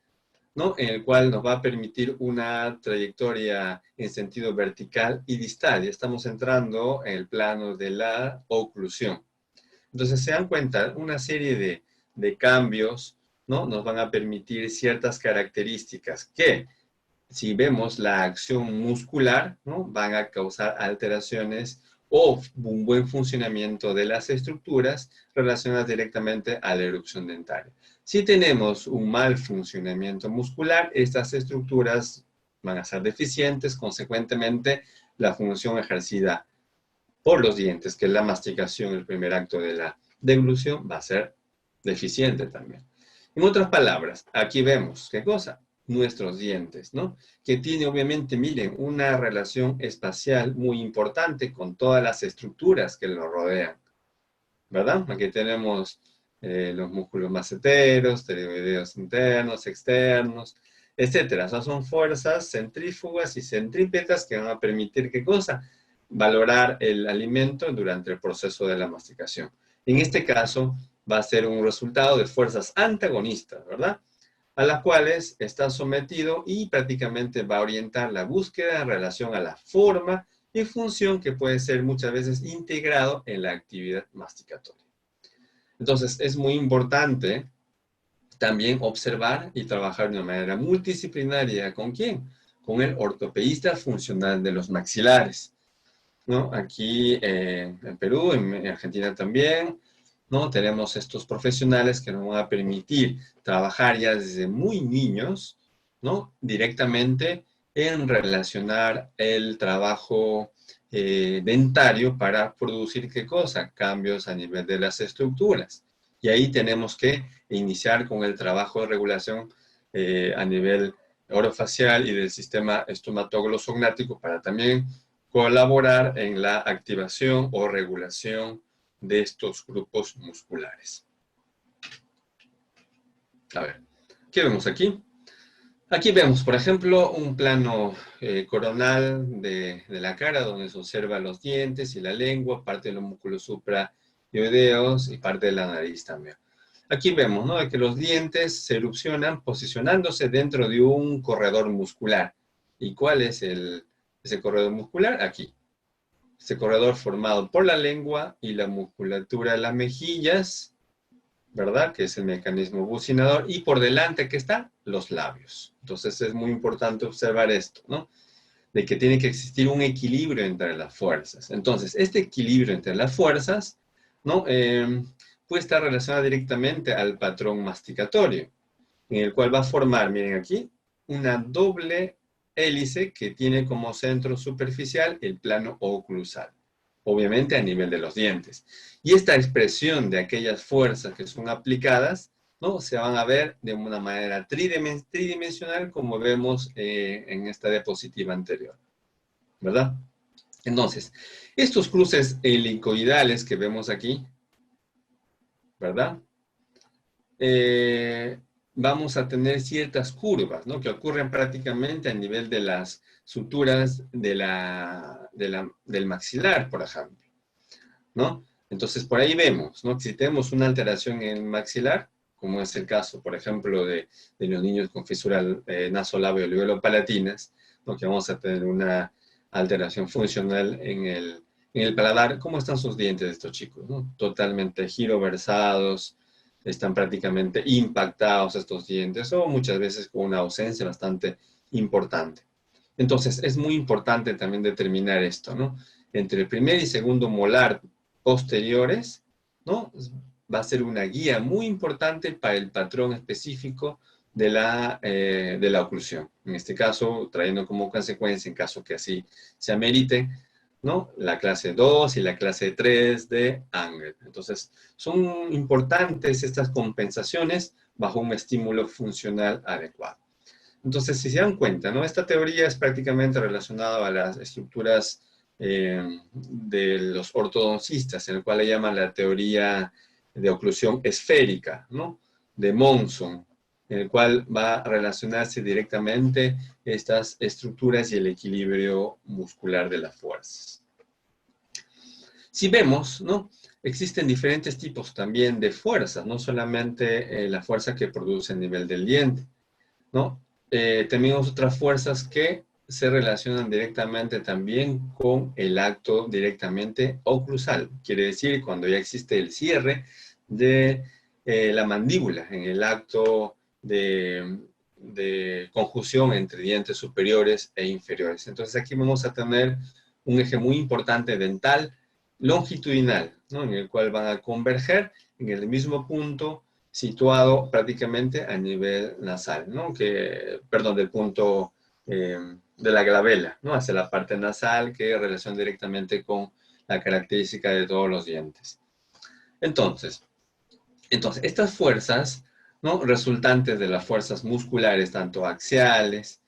¿no? En el cual nos va a permitir una trayectoria en sentido vertical y distal. Ya estamos entrando en el plano de la oclusión. Entonces, se dan cuenta, una serie de cambios, ¿no? Nos van a permitir ciertas características que, si vemos la acción muscular, ¿no? Van a causar alteraciones o un buen funcionamiento de las estructuras relacionadas directamente a la erupción dentaria. Si tenemos un mal funcionamiento muscular, estas estructuras van a ser deficientes, consecuentemente la función ejercida por los dientes, que es la masticación, el primer acto de la deglución, va a ser deficiente también. En otras palabras, aquí vemos, ¿qué cosa? Nuestros dientes, ¿no? Que tiene obviamente, miren, una relación espacial muy importante con todas las estructuras que lo rodean, ¿verdad? Aquí tenemos los músculos maceteros, pterigoideos internos, externos, etcétera. Esas son fuerzas centrífugas y centrípetas que van a permitir, ¿qué cosa? Valorar el alimento durante el proceso de la masticación. En este caso, va a ser un resultado de fuerzas antagonistas, ¿verdad? A las cuales está sometido y prácticamente va a orientar la búsqueda en relación a la forma y función que puede ser muchas veces integrado en la actividad masticatoria. Entonces, es muy importante también observar y trabajar de una manera multidisciplinaria. ¿Con quién? Con el ortopedista funcional de los maxilares, ¿no? Aquí en Perú, en Argentina también, ¿no? Tenemos estos profesionales que nos van a permitir trabajar ya desde muy niños, ¿no? Directamente en relacionar el trabajo dentario para producir, ¿qué cosa? Cambios a nivel de las estructuras. Y ahí tenemos que iniciar con el trabajo de regulación a nivel orofacial y del sistema estomatoglossognático para también colaborar en la activación o regulación de estos grupos musculares. A ver, ¿qué vemos aquí? Aquí vemos, por ejemplo, un plano coronal de la cara donde se observan los dientes y la lengua, parte de los músculos suprayoideos y parte de la nariz también. Aquí vemos, ¿no?, que los dientes se erupcionan posicionándose dentro de un corredor muscular. ¿Y cuál es ese corredor muscular? Aquí. Este corredor formado por la lengua y la musculatura de las mejillas, ¿verdad? Que es el mecanismo bucinador. Y por delante, ¿qué está? Los labios. Entonces es muy importante observar esto, ¿no? De que tiene que existir un equilibrio entre las fuerzas. Entonces, este equilibrio entre las fuerzas, ¿no? Puede estar relacionado directamente al patrón masticatorio, en el cual va a formar, miren aquí, una doble hélice que tiene como centro superficial el plano oclusal, obviamente a nivel de los dientes. Y esta expresión de aquellas fuerzas que son aplicadas, ¿no?, se van a ver de una manera tridimensional, como vemos en esta diapositiva anterior, ¿verdad? Entonces, estos cruces helicoidales que vemos aquí, ¿verdad? Vamos a tener ciertas curvas, ¿no?, que ocurren prácticamente a nivel de las suturas del maxilar, por ejemplo, ¿no? Entonces, por ahí vemos, ¿no?, que si tenemos una alteración en el maxilar, como es el caso, por ejemplo, de los niños con fisura nasolabio alveolo-palatinas, ¿no?, que vamos a tener una alteración funcional en el paladar. ¿Cómo están sus dientes de estos chicos, ¿no? Totalmente giroversados, están prácticamente impactados estos dientes, o muchas veces con una ausencia bastante importante. Entonces, es muy importante también determinar esto, ¿no? Entre el primer y segundo molar posteriores, ¿no?, va a ser una guía muy importante para el patrón específico de la oclusión. En este caso, trayendo como consecuencia, en caso que así se amerite, ¿no?, la clase 2 y la clase 3 de Anger. Entonces, son importantes estas compensaciones bajo un estímulo funcional adecuado. Entonces, si se dan cuenta, ¿no?, esta teoría es prácticamente relacionada a las estructuras de los ortodoncistas, en el cual le llaman la teoría de oclusión esférica, ¿no?, de Monson, en el cual va a relacionarse directamente estas estructuras y el equilibrio muscular de las fuerzas. Si vemos, ¿no?, existen diferentes tipos también de fuerzas, no solamente la fuerza que produce a nivel del diente, ¿no? Tenemos otras fuerzas que se relacionan directamente también con el acto directamente oclusal. Quiere decir, cuando ya existe el cierre de la mandíbula, en el acto de conjunción entre dientes superiores e inferiores. Entonces aquí vamos a tener un eje muy importante dental longitudinal, ¿no?, en el cual van a converger en el mismo punto situado prácticamente a nivel nasal, ¿no?, del punto de la glabela, ¿no?, hacia la parte nasal, que relaciona directamente con la característica de todos los dientes. Entonces estas fuerzas, ¿no?, resultantes de las fuerzas musculares, tanto axiales,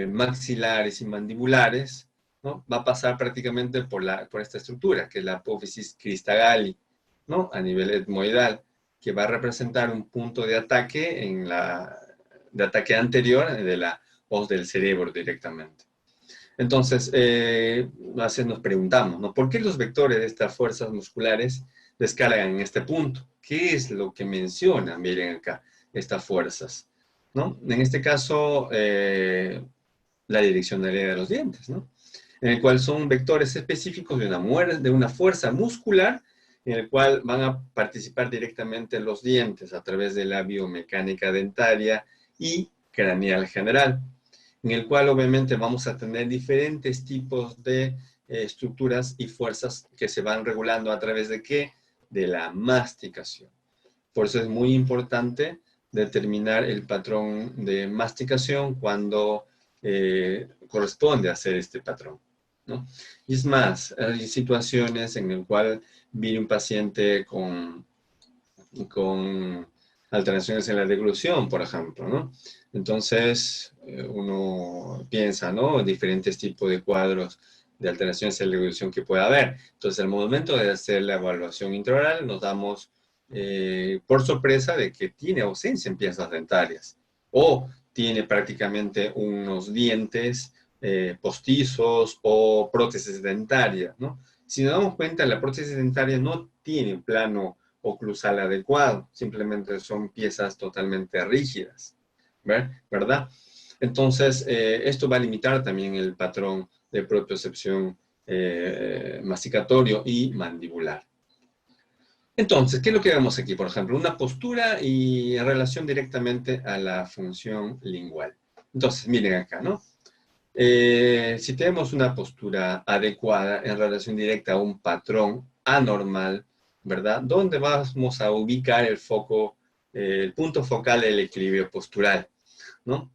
maxilares y mandibulares, ¿no?, va a pasar prácticamente por esta estructura, que es la apófisis cristagali, ¿no?, a nivel etmoidal, que va a representar un punto de ataque anterior de la hoz del cerebro directamente. Entonces, nos preguntamos, ¿no?, ¿por qué los vectores de estas fuerzas musculares descargan en este punto. ¿Qué es lo que menciona? Miren acá, estas fuerzas, ¿no? En este caso, la direccionalidad de los dientes, ¿no? En el cual son vectores específicos de una fuerza muscular en el cual van a participar directamente los dientes a través de la biomecánica dentaria y craneal general, en el cual obviamente vamos a tener diferentes tipos de estructuras y fuerzas que se van regulando a través de ¿qué? De la masticación. Por eso es muy importante determinar el patrón de masticación cuando corresponde hacer este patrón, ¿no? Y es más, hay situaciones en las cuales viene un paciente con alteraciones en la deglución, por ejemplo, ¿no? Entonces, uno piensa, ¿no? Diferentes tipos de cuadros de alteraciones en la deglución que puede haber. Entonces, al momento de hacer la evaluación intraoral, nos damos por sorpresa de que tiene ausencia en piezas dentarias o tiene prácticamente unos dientes postizos o prótesis dentaria, ¿no? Si nos damos cuenta, la prótesis dentaria no tiene un plano oclusal adecuado, simplemente son piezas totalmente rígidas, ¿verdad? Entonces, esto va a limitar también el patrón de propiocepción masticatorio y mandibular. Entonces, ¿qué es lo que vemos aquí? Por ejemplo, una postura y en relación directamente a la función lingual. Entonces, miren acá, ¿no? Si tenemos una postura adecuada en relación directa a un patrón anormal, ¿verdad? ¿Dónde vamos a ubicar el foco, el punto focal del equilibrio postural, ¿no?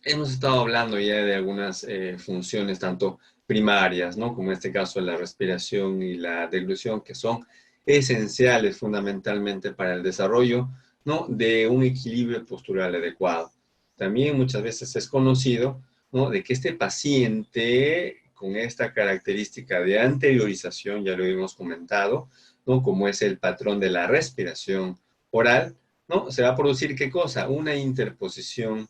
Hemos estado hablando ya de algunas funciones tanto primarias, ¿no? Como en este caso la respiración y la deglución, que son esenciales fundamentalmente para el desarrollo, ¿no? De un equilibrio postural adecuado. También muchas veces es conocido, ¿no? De que este paciente con esta característica de anteriorización, ya lo hemos comentado, ¿no? Como es el patrón de la respiración oral, ¿no? Se va a producir, ¿qué cosa? Una interposición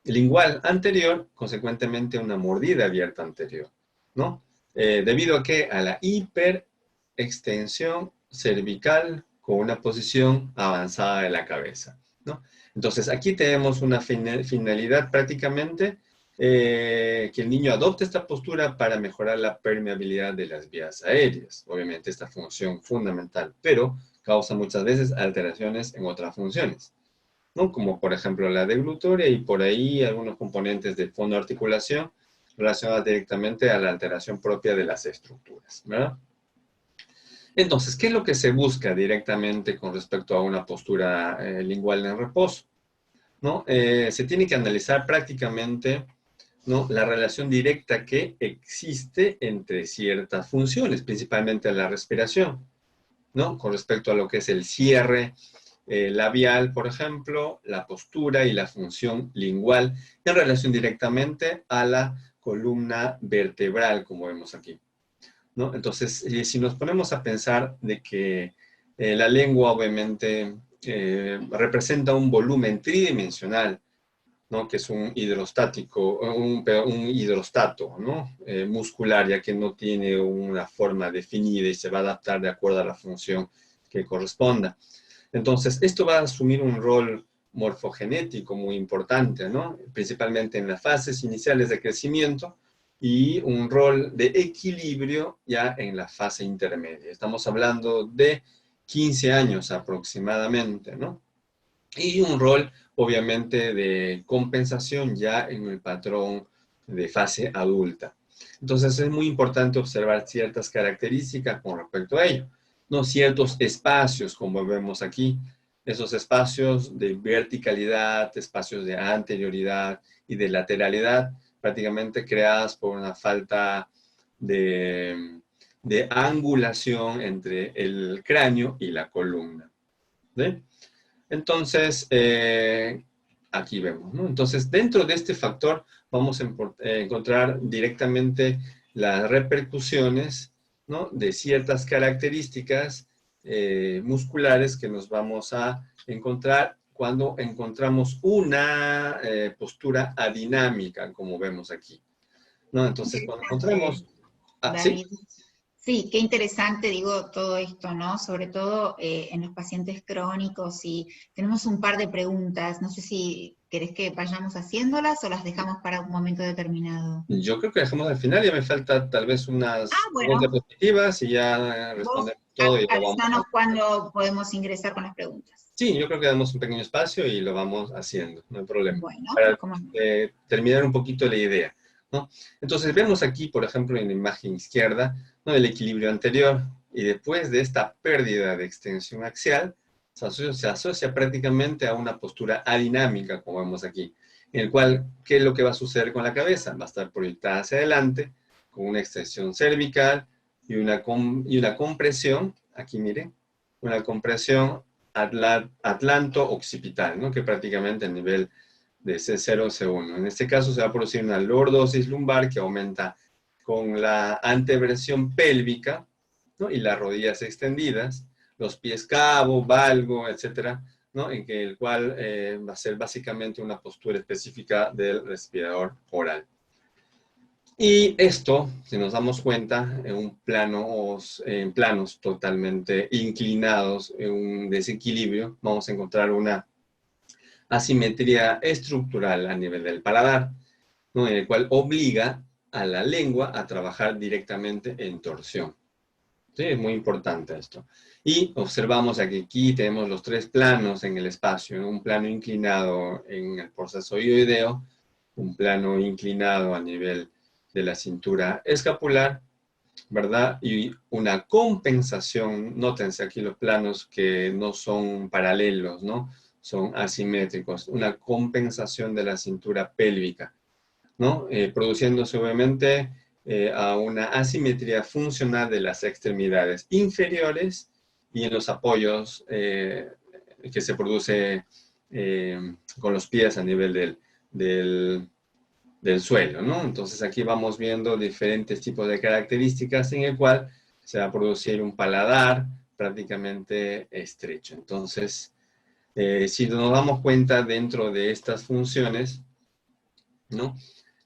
lingual anterior, consecuentemente una mordida abierta anterior, ¿no? ¿Debido a qué? A la hiperextensión cervical con una posición avanzada de la cabeza, ¿no? Entonces, aquí tenemos una finalidad prácticamente que el niño adopte esta postura para mejorar la permeabilidad de las vías aéreas. Obviamente, esta función fundamental, pero causa muchas veces alteraciones en otras funciones, ¿no? Como por ejemplo la deglutoria y por ahí algunos componentes de fonoarticulación relacionados directamente a la alteración propia de las estructuras, ¿verdad? Entonces, ¿qué es lo que se busca directamente con respecto a una postura lingual en reposo? ¿No? Se tiene que analizar prácticamente, ¿no? La relación directa que existe entre ciertas funciones, principalmente la respiración, ¿no? Con respecto a lo que es el cierre labial, por ejemplo, la postura y la función lingual en relación directamente a la columna vertebral, como vemos aquí, ¿no? Entonces, si nos ponemos a pensar de que la lengua obviamente representa un volumen tridimensional, ¿no? Que es un hidrostático, un hidrostato, ¿no? Muscular, ya que no tiene una forma definida y se va a adaptar de acuerdo a la función que corresponda. Entonces, esto va a asumir un rol morfogenético muy importante, ¿no? Principalmente en las fases iniciales de crecimiento y un rol de equilibrio ya en la fase intermedia. Estamos hablando de 15 años aproximadamente, ¿no? Y un rol, obviamente, de compensación ya en el patrón de fase adulta. Entonces, es muy importante observar ciertas características con respecto a ello, ¿no? Ciertos espacios, como vemos aquí, esos espacios de verticalidad, espacios de anterioridad y de lateralidad, prácticamente creadas por una falta de angulación entre el cráneo y la columna, ¿sí? Entonces, aquí vemos, ¿no? Entonces, dentro de este factor vamos a encontrar directamente las repercusiones, ¿no? De ciertas características musculares que nos vamos a encontrar cuando encontramos una postura adinámica, como vemos aquí, ¿no? Entonces, cuando encontramos... Ah, ¿sí? David. Sí, qué interesante, digo, todo esto, ¿no? Sobre todo en los pacientes crónicos, y tenemos un par de preguntas. No sé si querés que vayamos haciéndolas o las dejamos para un momento determinado. Yo creo que dejamos al final, ya me falta tal vez Ah, unas preguntas bueno, positivas y ya vos respondemos todo y lo vamos a... avisanos cuándo podemos ingresar con las preguntas. Sí, yo creo que damos un pequeño espacio y lo vamos haciendo, no hay problema. Bueno, Para ¿cómo no? terminar un poquito la idea, ¿no? Entonces vemos aquí, por ejemplo, en la imagen izquierda, ¿no? El equilibrio anterior, y después de esta pérdida de extensión axial, se asocia prácticamente a una postura adinámica, como vemos aquí, en el cual, ¿qué es lo que va a suceder con la cabeza? Va a estar proyectada hacia adelante, con una extensión cervical y una compresión, aquí miren, una compresión atlanto-occipital, ¿no? Que prácticamente a nivel de C0, C1. En este caso se va a producir una lordosis lumbar que aumenta con la anteversión pélvica, ¿no? Y las rodillas extendidas, los pies cabo, valgo, etcétera, ¿no? En que el cual va a ser básicamente una postura específica del respirador oral. Y esto, si nos damos cuenta, en planos totalmente inclinados, en un desequilibrio, vamos a encontrar una asimetría estructural a nivel del paladar, ¿no? En el cual obliga a la lengua a trabajar directamente en torsión. ¿Sí? Es muy importante esto. Y observamos que aquí tenemos los tres planos en el espacio, ¿no? Un plano inclinado en el proceso hioideo, un plano inclinado a nivel de la cintura escapular, ¿verdad? Y una compensación, nótense aquí los planos que no son paralelos, ¿no? Son asimétricos, una compensación de la cintura pélvica, ¿no? Produciéndose obviamente a una asimetría funcional de las extremidades inferiores y en los apoyos que se produce con los pies a nivel del suelo, ¿no? Entonces aquí vamos viendo diferentes tipos de características en el cual se va a producir un paladar prácticamente estrecho. Entonces, si nos damos cuenta dentro de estas funciones, ¿no?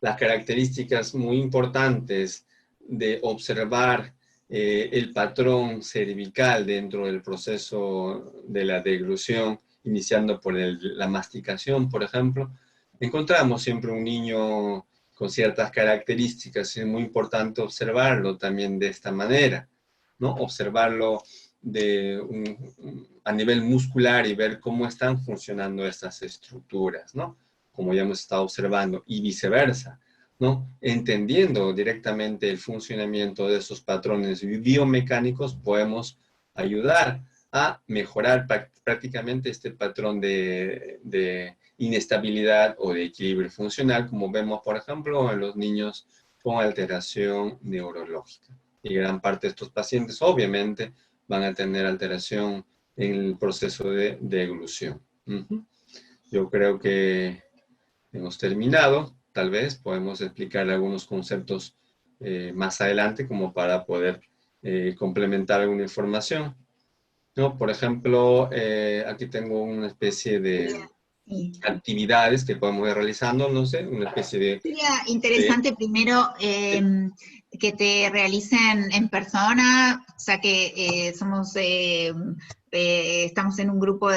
Las características muy importantes de observar el patrón cervical dentro del proceso de la deglución, iniciando por la masticación, por ejemplo, encontramos siempre un niño con ciertas características. Es muy importante observarlo también de esta manera, ¿no? Observarlo a nivel muscular y ver cómo están funcionando estas estructuras, ¿no? Como ya hemos estado observando, y viceversa, ¿no? Entendiendo directamente el funcionamiento de esos patrones biomecánicos, podemos ayudar a mejorar prácticamente este patrón de inestabilidad o de equilibrio funcional, como vemos, por ejemplo, en los niños con alteración neurológica. Y gran parte de estos pacientes, obviamente, van a tener alteración en el proceso de deglución. Yo creo que hemos terminado. Tal vez podemos explicar algunos conceptos más adelante como para poder complementar alguna información, ¿no? Por ejemplo, aquí tengo una especie de Sí. actividades que podemos ir realizando, no sé, una especie Sería de interesante primero que te realicen en persona, ya que estamos en un grupo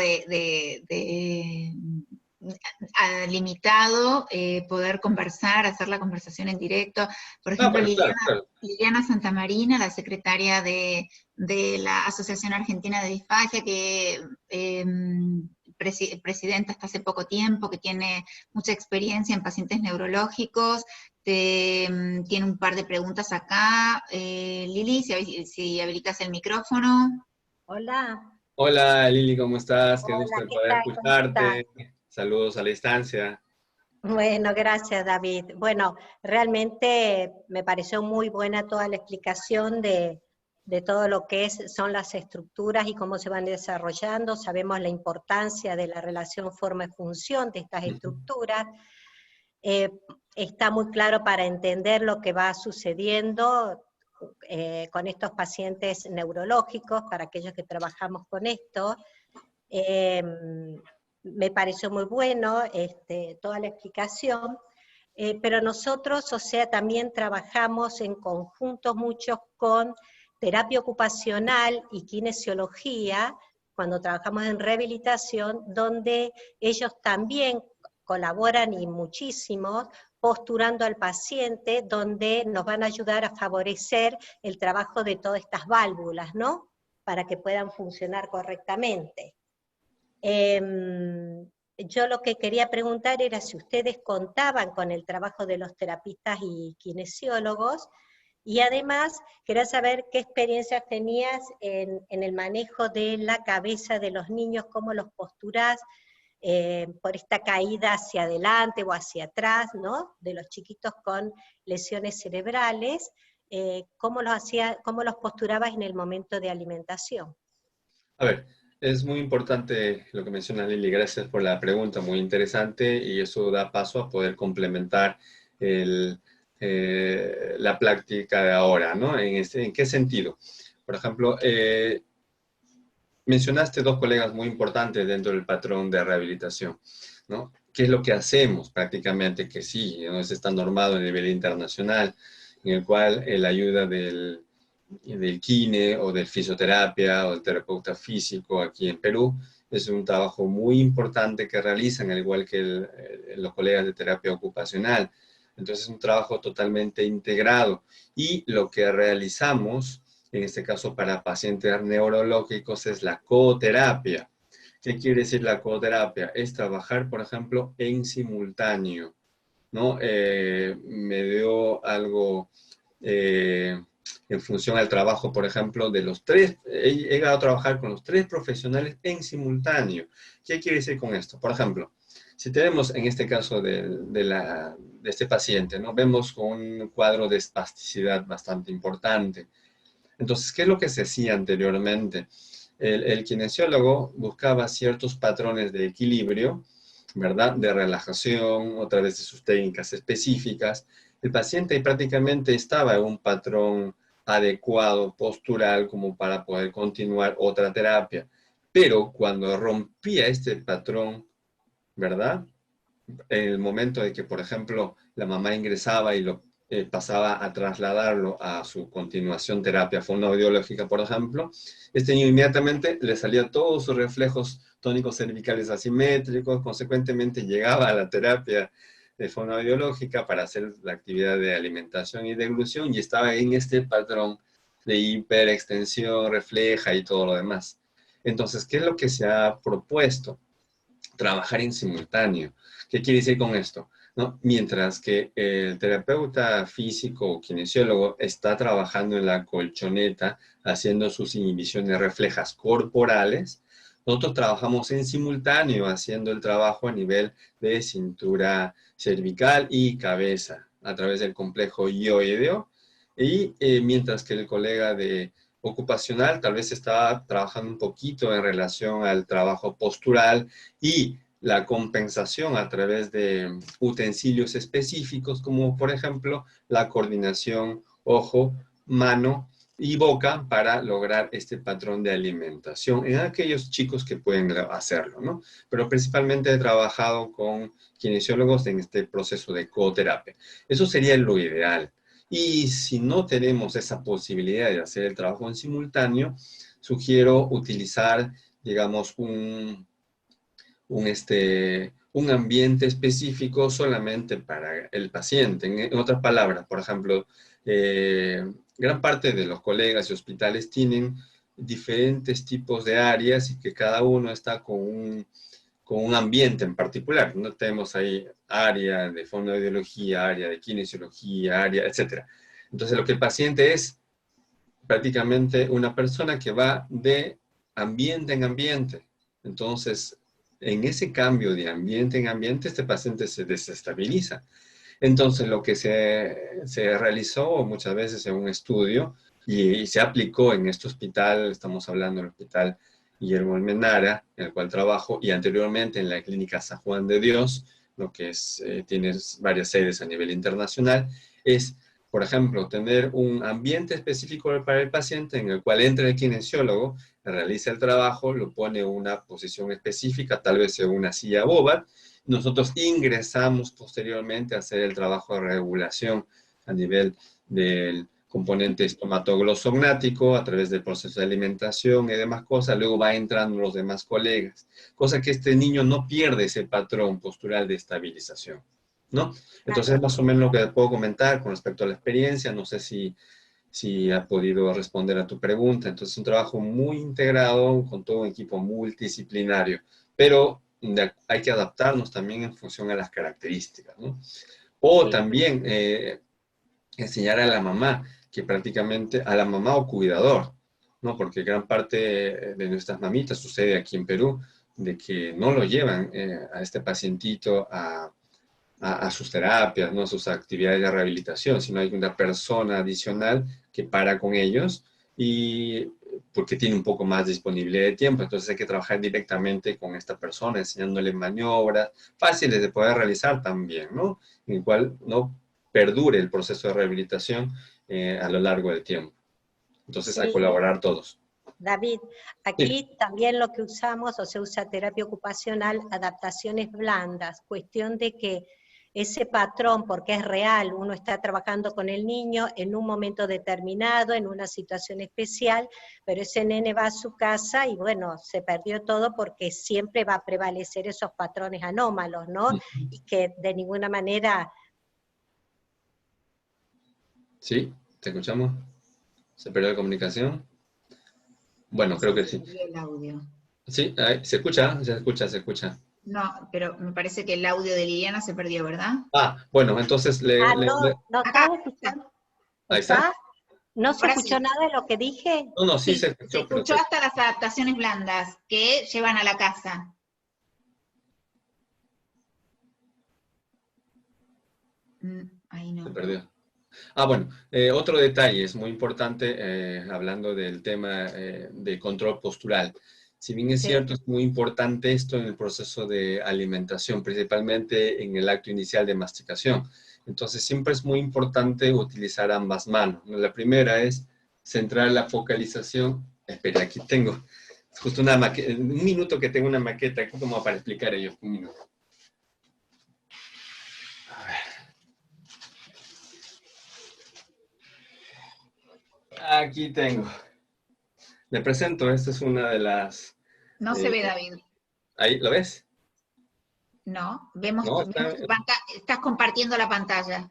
limitado, poder conversar, hacer la conversación en directo. Por ejemplo, bueno, claro, claro. Liliana Santamarina, la secretaria de la Asociación Argentina de Disfagia, que presidenta hasta hace poco tiempo, que tiene mucha experiencia en pacientes neurológicos, tiene un par de preguntas acá. Lili, si habilitas el micrófono. Hola, Hola Lili, ¿cómo estás? Qué gusto hola, de ¿qué poder tal? ¿Cómo estás? escucharte. Saludos a la distancia. Bueno, gracias, David. Bueno, realmente me pareció muy buena toda la explicación de todo lo que son las estructuras y cómo se van desarrollando. Sabemos la importancia de la relación forma-función de estas estructuras. Está muy claro para entender lo que va sucediendo con estos pacientes neurológicos, para aquellos que trabajamos con esto. Me pareció muy bueno toda la explicación, pero nosotros, o sea, también trabajamos en conjunto mucho con terapia ocupacional y kinesiología, cuando trabajamos en rehabilitación, donde ellos también colaboran y muchísimo, posturando al paciente, donde nos van a ayudar a favorecer el trabajo de todas estas válvulas, ¿no? Para que puedan funcionar correctamente. Yo lo que quería preguntar era si ustedes contaban con el trabajo de los terapistas y kinesiólogos, y además quería saber qué experiencias tenías en el manejo de la cabeza de los niños, cómo los posturás, por esta caída hacia adelante o hacia atrás, ¿no? De los chiquitos con lesiones cerebrales, ¿cómo los posturabas en el momento de alimentación? A ver, es muy importante lo que menciona Lili, gracias por la pregunta, muy interesante, y eso da paso a poder complementar la práctica de ahora, ¿no? ¿En qué sentido? Por ejemplo, mencionaste dos colegas muy importantes dentro del patrón de rehabilitación, ¿no? ¿Qué es lo que hacemos prácticamente? Que sí, ¿no? Está normado a nivel internacional, en el cual la ayuda del kine o del fisioterapia o del terapeuta físico aquí en Perú es un trabajo muy importante que realizan, al igual que los colegas de terapia ocupacional. Entonces es un trabajo totalmente integrado, y lo que realizamos en este caso para pacientes neurológicos, es la coterapia. ¿Qué quiere decir la coterapia? Es trabajar, por ejemplo, en simultáneo, ¿no? Me dio algo en función al trabajo, por ejemplo, de los tres. He llegado a trabajar con los tres profesionales en simultáneo. ¿Qué quiere decir con esto? Por ejemplo, si tenemos en este caso de este paciente, ¿no? Vemos con un cuadro de espasticidad bastante importante. Entonces, ¿qué es lo que se hacía anteriormente? El kinesiólogo buscaba ciertos patrones de equilibrio, ¿verdad? De relajación, a través de sus técnicas específicas. El paciente prácticamente estaba en un patrón adecuado, postural, como para poder continuar otra terapia. Pero cuando rompía este patrón, ¿verdad? En el momento de que, por ejemplo, la mamá ingresaba y lo pasaba a trasladarlo a su continuación terapia fonoaudiológica, por ejemplo, este niño inmediatamente le salían todos sus reflejos tónicos cervicales asimétricos, consecuentemente llegaba a la terapia de fonoaudiológica para hacer la actividad de alimentación y deglución, y estaba en este patrón de hiperextensión, refleja y todo lo demás. Entonces, ¿qué es lo que se ha propuesto? Trabajar en simultáneo. ¿Qué quiere decir con esto? ¿No? Mientras que el terapeuta físico o kinesiólogo está trabajando en la colchoneta, haciendo sus inhibiciones reflejas corporales, nosotros trabajamos en simultáneo, haciendo el trabajo a nivel de cintura cervical y cabeza, a través del complejo ioideo, y mientras que el colega de ocupacional tal vez estaba trabajando un poquito en relación al trabajo postural y la compensación a través de utensilios específicos, como por ejemplo la coordinación ojo, mano y boca, para lograr este patrón de alimentación en aquellos chicos que pueden hacerlo, ¿no? Pero principalmente he trabajado con kinesiólogos en este proceso de coterapia. Eso sería lo ideal. Y si no tenemos esa posibilidad de hacer el trabajo en simultáneo, sugiero utilizar, digamos, un ambiente específico solamente para el paciente. En otras palabras, por ejemplo, gran parte de los colegas y hospitales tienen diferentes tipos de áreas y que cada uno está con un ambiente en particular. No tenemos ahí área de fonoaudiología, área de kinesiología, área, etc. Entonces, lo que el paciente es prácticamente una persona que va de ambiente en ambiente. Entonces, en ese cambio de ambiente en ambiente, este paciente se desestabiliza. Entonces, lo que se realizó muchas veces en un estudio y se aplicó en este hospital, estamos hablando del Hospital Guillermo Almenara, en el cual trabajo, y anteriormente en la Clínica San Juan de Dios, lo que tiene varias sedes a nivel internacional, es, por ejemplo, tener un ambiente específico para el paciente en el cual entra el kinesiólogo, realiza el trabajo, lo pone en una posición específica, tal vez en una silla boba. Nosotros ingresamos posteriormente a hacer el trabajo de regulación a nivel del componente estomatoglossognático a través del proceso de alimentación y demás cosas, luego va entrando los demás colegas, cosa que este niño no pierde ese patrón postural de estabilización, ¿no? Entonces, más o menos lo que puedo comentar con respecto a la experiencia, no sé si ha podido responder a tu pregunta. Entonces, es un trabajo muy integrado con todo un equipo multidisciplinario, pero hay que adaptarnos también en función a las características, ¿no? O también enseñar a la mamá, que prácticamente, a la mamá o cuidador, ¿no? Porque gran parte de nuestras mamitas sucede aquí en Perú, de que no lo llevan a este pacientito a sus terapias, ¿no? A sus actividades de rehabilitación, sino hay una persona adicional que para con ellos y porque tiene un poco más de disponibilidad de tiempo, entonces hay que trabajar directamente con esta persona, enseñándole maniobras fáciles de poder realizar también, ¿no? En el cual no perdure el proceso de rehabilitación a lo largo del tiempo. Entonces, a Sí, colaborar todos. David, Sí. aquí también lo que usamos, o se usa terapia ocupacional, adaptaciones blandas, cuestión de que ese patrón, porque es real, uno está trabajando con el niño en un momento determinado, en una situación especial, pero ese nene va a su casa y bueno, se perdió todo porque siempre va a prevalecer esos patrones anómalos, ¿no? Y que de ninguna manera... ¿Sí? ¿Te escuchamos? ¿Se perdió la comunicación? Bueno, creo que Se sí. perdió el audio. Sí, ¿se escucha? Se escucha, se escucha. No, pero me parece que el audio de Liliana se perdió, ¿verdad? Ah, bueno, entonces No Acá, estás escuchando. ahí está. ¿Está? ¿No se ahora escuchó sí. nada de lo que dije? No, no, sí se Sí, se escuchó, pero escuchó hasta las adaptaciones blandas que llevan a la casa. Ahí se no. perdió. Ah, bueno, otro detalle es muy importante, hablando del tema de control postural. Si bien es Sí. cierto, es muy importante esto en el proceso de alimentación, principalmente en el acto inicial de masticación. Entonces, siempre es muy importante utilizar ambas manos, ¿no? La primera es centrar la focalización. Espera, aquí tengo justo una maqueta, un minuto que tengo una maqueta aquí como para explicar ello. Un minuto. A ver. Aquí tengo. Me presento, esta es una de las... No se ve, David. ahí, ¿lo ves? No, vemos, ¿No? vemos tu pantalla. Estás compartiendo la pantalla.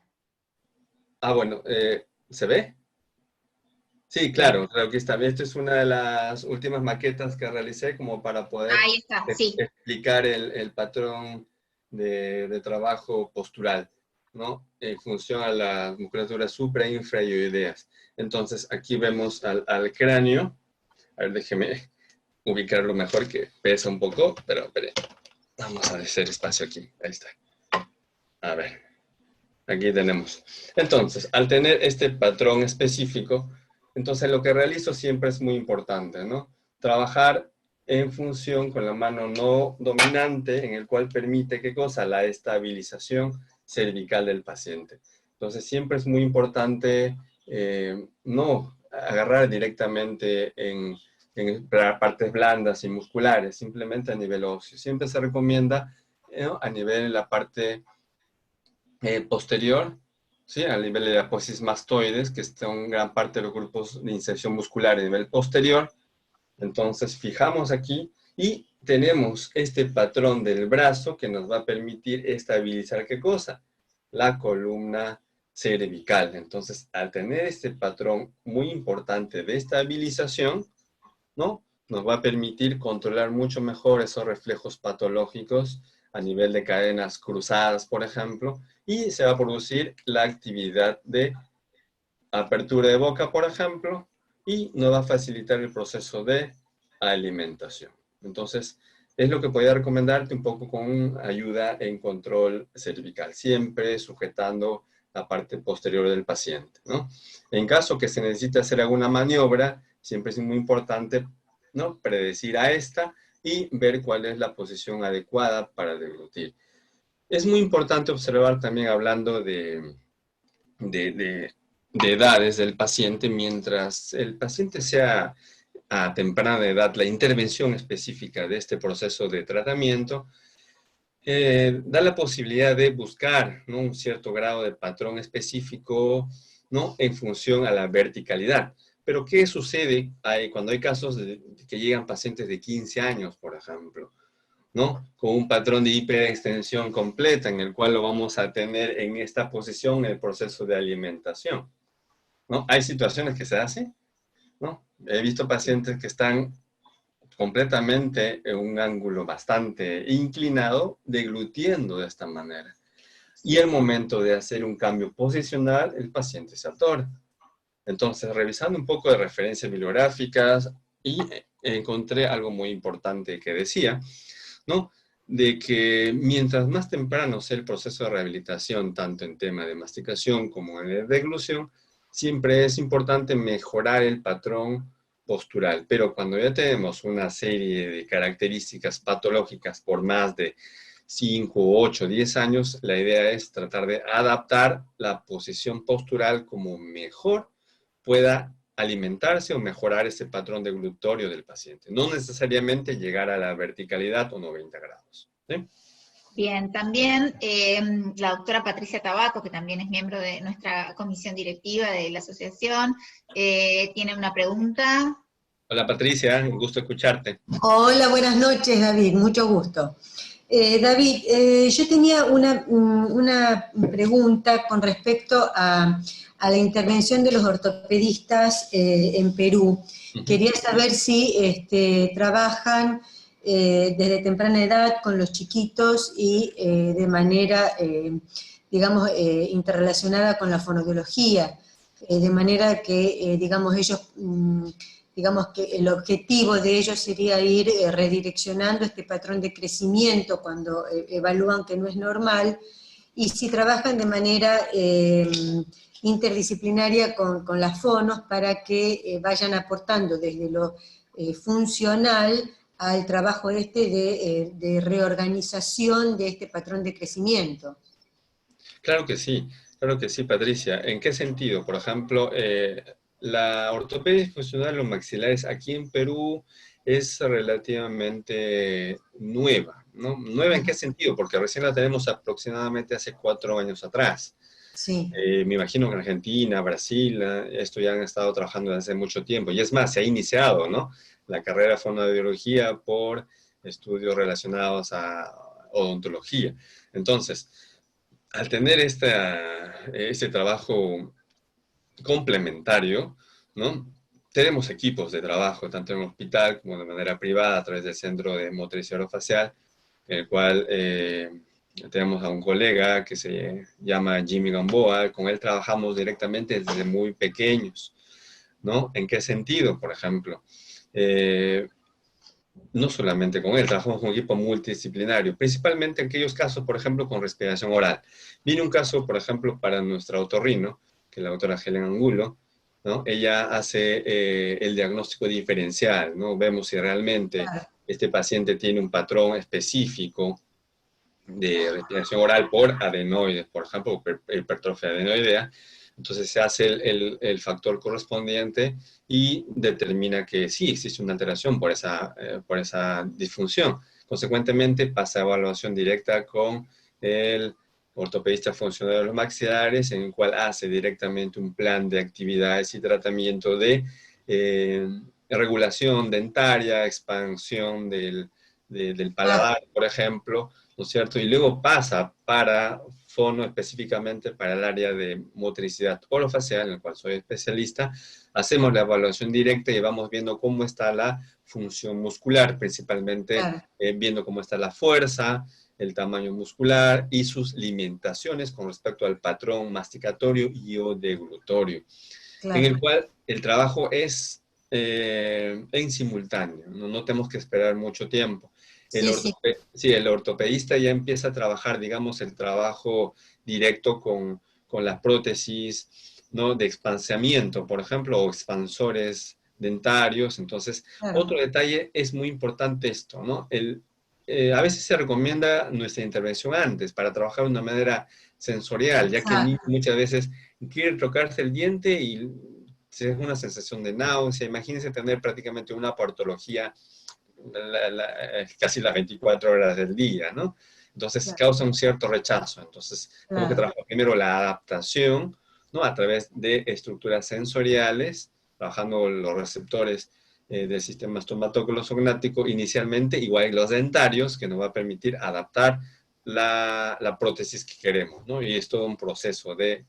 Bueno, ¿se ve? Sí, Sí. claro, creo que está bien. Esta es una de las últimas maquetas que realicé como para poder Ahí está, sí. explicar el patrón de trabajo postural, ¿no? En función a las musculaturas supra, infra y oideas. Entonces, aquí vemos al cráneo. A ver, déjeme ubicarlo mejor, que pesa un poco, pero espere. Vamos a hacer espacio aquí. Ahí está. A ver, aquí tenemos. Entonces, al tener este patrón específico, entonces lo que realizo siempre es muy importante, ¿no? Trabajar en función con la mano no dominante, en el cual permite, ¿qué cosa? La estabilización cervical del paciente. Entonces, siempre es muy importante no agarrar directamente en partes blandas y musculares, simplemente a nivel óseo. Siempre se recomienda a nivel de la parte posterior, ¿sí? A nivel de la apófisis mastoides, que son gran parte de los grupos de inserción muscular a nivel posterior. Entonces, fijamos aquí y tenemos este patrón del brazo que nos va a permitir estabilizar, ¿qué cosa? La columna cervical. Entonces, al tener este patrón muy importante de estabilización, ¿no? Nos va a permitir controlar mucho mejor esos reflejos patológicos a nivel de cadenas cruzadas, por ejemplo, y se va a producir la actividad de apertura de boca, por ejemplo, y nos va a facilitar el proceso de alimentación. Entonces, es lo que podría recomendarte un poco con ayuda en control cervical, siempre sujetando la parte posterior del paciente, ¿no? En caso que se necesite hacer alguna maniobra, siempre es muy importante, ¿no? Predecir a esta y ver cuál es la posición adecuada para deglutir. Es muy importante observar también, hablando de edades del paciente, mientras el paciente sea a temprana edad, la intervención específica de este proceso de tratamiento da la posibilidad de buscar, ¿no? Un cierto grado de patrón específico ¿no? En función a la verticalidad. Pero ¿qué sucede cuando hay casos que llegan pacientes de 15 años, por ejemplo, ¿no? Con un patrón de hiperextensión completa en el cual lo vamos a tener en esta posición en el proceso de alimentación, ¿no? Hay situaciones que se hacen, ¿no? He visto pacientes que están completamente en un ángulo bastante inclinado, deglutiendo de esta manera. Y al momento de hacer un cambio posicional, el paciente se atora. Entonces, revisando un poco de referencias bibliográficas, y encontré algo muy importante que decía, ¿no? De que mientras más temprano sea el proceso de rehabilitación, tanto en tema de masticación como en de deglución, siempre es importante mejorar el patrón postural. Pero cuando ya tenemos una serie de características patológicas por más de 5, 8, 10 años, la idea es tratar de adaptar la posición postural como mejor pueda alimentarse o mejorar ese patrón deglutorio del paciente. No necesariamente llegar a la verticalidad o 90 grados. ¿Sí? Bien, también la doctora Patricia Tabaco, que también es miembro de nuestra comisión directiva de la asociación, tiene una pregunta. Hola Patricia, un gusto escucharte. Hola, buenas noches David, mucho gusto. David, yo tenía una pregunta con respecto a la intervención de los ortopedistas en Perú. Quería saber si trabajan desde temprana edad con los chiquitos y de manera, digamos, interrelacionada con la fonoaudiología, de manera que, digamos, ellos... digamos que el objetivo de ellos sería ir redireccionando este patrón de crecimiento cuando evalúan que no es normal, y si trabajan de manera interdisciplinaria con las fonos para que vayan aportando desde lo funcional al trabajo de reorganización de este patrón de crecimiento. Claro que sí, Patricia. ¿En qué sentido? Por ejemplo, la ortopedia funcional o maxilares aquí en Perú es relativamente nueva, ¿no? ¿Nueva en qué sentido? Porque recién la tenemos aproximadamente hace 4 años atrás. Sí. Me imagino que en Argentina, Brasil, esto ya han estado trabajando desde hace mucho tiempo. Y es más, se ha iniciado, ¿no? La carrera de fonoaudiología por estudios relacionados a odontología. Entonces, al tener este trabajo complementario, ¿no? Tenemos equipos de trabajo, tanto en el hospital como de manera privada, a través del Centro de Motricidad Orofacial, en el cual tenemos a un colega que se llama Jimmy Gamboa. Con él trabajamos directamente desde muy pequeños, ¿no? ¿En qué sentido? Por ejemplo, no solamente con él, trabajamos con un equipo multidisciplinario, principalmente en aquellos casos, por ejemplo, con respiración oral. Viene un caso, por ejemplo, para nuestra otorrino, que es la doctora Helen Angulo, ¿no? Ella hace el diagnóstico diferencial, ¿no? Vemos si realmente este paciente tiene un patrón específico de respiración oral por adenoides, por ejemplo, hipertrofia adenoidea. Entonces se hace el factor correspondiente y determina que sí existe una alteración por esa disfunción. Consecuentemente pasa a evaluación directa con el ortopedista funcional de los maxilares, en el cual hace directamente un plan de actividades y tratamiento de regulación dentaria, expansión del paladar, por ejemplo, ¿no es cierto? Y luego pasa para fono específicamente para el área de motricidad orofacial, en el cual soy especialista. Hacemos la evaluación directa y vamos viendo cómo está la función muscular, principalmente viendo cómo está la fuerza, el tamaño muscular y sus limitaciones con respecto al patrón masticatorio y o deglutorio, en el cual el trabajo es en simultáneo, no tenemos que esperar mucho tiempo. El ortopedista ya empieza a trabajar, digamos, el trabajo directo con las prótesis, ¿no? De expansiamiento, por ejemplo, o expansores dentarios. Entonces, otro detalle es muy importante esto, ¿no? A veces se recomienda nuestra intervención antes para trabajar de una manera sensorial, ya que el niño muchas veces quiere tocarse el diente y es una sensación de náusea. Imagínense tener prácticamente una patología casi las 24 horas del día, ¿no? Entonces causa un cierto rechazo. Entonces, tenemos que trabajar primero la adaptación, ¿no? A través de estructuras sensoriales, trabajando los receptores del sistema estomatoclosognático inicialmente, igual que los dentarios, que nos va a permitir adaptar la prótesis que queremos, ¿no? Y es todo un proceso de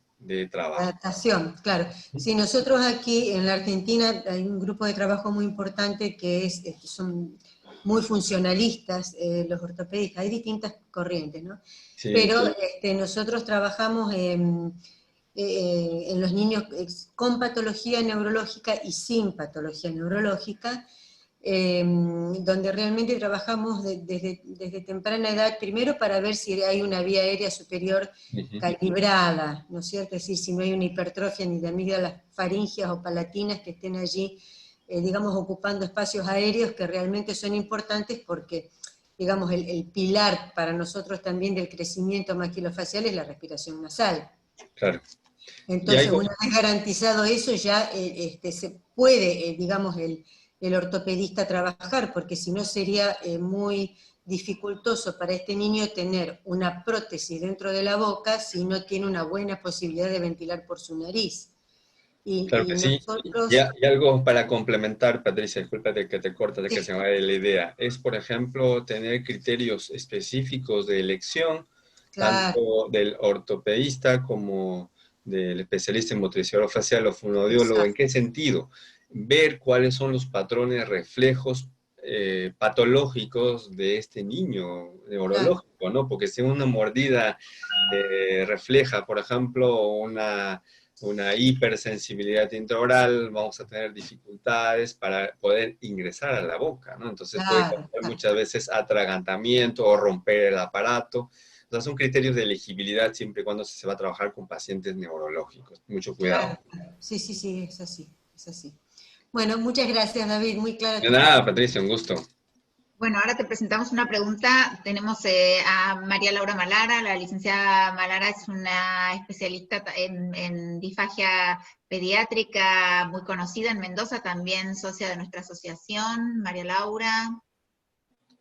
trabajo. Adaptación, claro. Sí, nosotros aquí en la Argentina hay un grupo de trabajo muy importante que son muy funcionalistas, los ortopedistas, hay distintas corrientes, ¿no? Sí. Pero nosotros trabajamos en los niños con patología neurológica y sin patología neurológica, donde realmente trabajamos desde temprana edad, primero para ver si hay una vía aérea superior calibrada, ¿no es cierto? Es decir, si no hay una hipertrofia ni de amígdalas faringias o palatinas que estén allí, digamos, ocupando espacios aéreos que realmente son importantes porque, digamos, el pilar para nosotros también del crecimiento maxilofacial es la respiración nasal. Claro. Entonces, una vez garantizado eso, ya se puede, digamos, el ortopedista trabajar, porque si no sería muy dificultoso para este niño tener una prótesis dentro de la boca si no tiene una buena posibilidad de ventilar por su nariz. Claro que sí. Y algo para complementar, Patricia, discúlpate que te corta, de que se me vaya la idea, es, por ejemplo, tener criterios específicos de elección, tanto del ortopedista como del especialista en motricidad orofacial o fonoaudiólogo. ¿En qué sentido? Ver cuáles son los patrones reflejos patológicos de este niño neurológico, ¿no? Porque si una mordida refleja, por ejemplo, una hipersensibilidad intraoral, vamos a tener dificultades para poder ingresar a la boca, ¿no? Entonces puede causar muchas veces atragantamiento o romper el aparato. O sea, son criterios de elegibilidad siempre y cuando se va a trabajar con pacientes neurológicos. Mucho cuidado. Claro. Sí, es así, es así. Bueno, muchas gracias, David, muy claro. De nada, Patricia, un gusto. Bueno, ahora te presentamos una pregunta. Tenemos a María Laura Malara. La licenciada Malara es una especialista en disfagia pediátrica muy conocida en Mendoza, también socia de nuestra asociación. María Laura.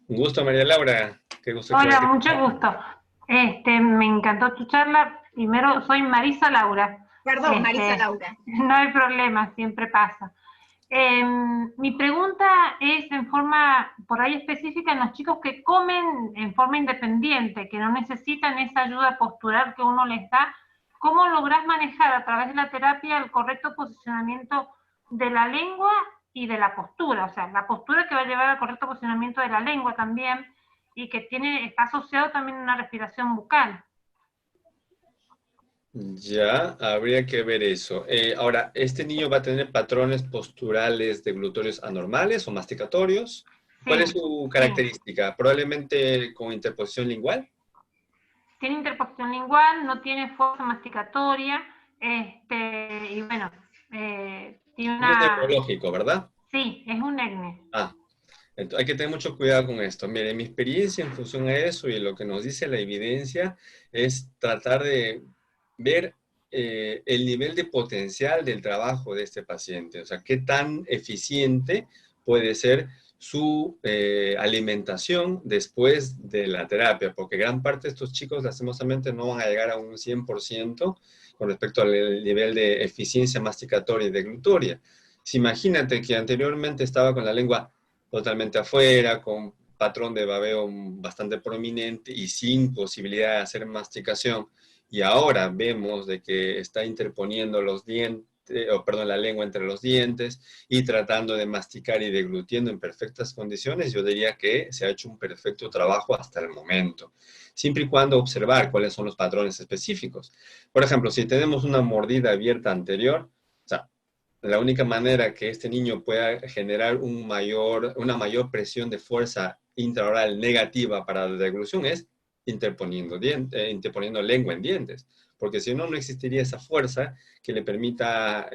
Un gusto, María Laura. Qué gusto. Hola, mucho gusto. Me encantó tu charla. Primero, soy Marisa Laura. Perdón, Marisa Laura. No hay problema, siempre pasa. Mi pregunta es en forma, por ahí específica, en los chicos que comen en forma independiente, que no necesitan esa ayuda postural que uno les da. ¿Cómo lográs manejar a través de la terapia el correcto posicionamiento de la lengua y de la postura? O sea, la postura que va a llevar al correcto posicionamiento de la lengua también, y que está asociado también a una respiración bucal. Ya, habría que ver eso. Ahora, ¿este niño va a tener patrones posturales deglutorios anormales o masticatorios? ¿Cuál es su característica? ¿Probablemente con interposición lingual? Tiene interposición lingual, no tiene fuerza masticatoria, y bueno, tiene una... Es neurológico, ¿verdad? Sí, es un EGNE. Entonces, hay que tener mucho cuidado con esto. Mire, mi experiencia en función a eso y lo que nos dice la evidencia es tratar de ver el nivel de potencial del trabajo de este paciente. O sea, qué tan eficiente puede ser su alimentación después de la terapia, porque gran parte de estos chicos lastimosamente no van a llegar a un 100% con respecto al nivel de eficiencia masticatoria y deglutoria. Si imagínate que anteriormente estaba con la lengua totalmente afuera, con patrón de babeo bastante prominente y sin posibilidad de hacer masticación, y ahora vemos de que está interponiendo los dientes, la lengua entre los dientes y tratando de masticar y deglutiendo en perfectas condiciones, yo diría que se ha hecho un perfecto trabajo hasta el momento. Siempre y cuando observar cuáles son los patrones específicos. Por ejemplo, si tenemos una mordida abierta anterior, o sea, la única manera que este niño pueda generar una mayor presión de fuerza intraoral negativa para la deglución es interponiendo lengua en dientes, porque si no, no existiría esa fuerza que le permita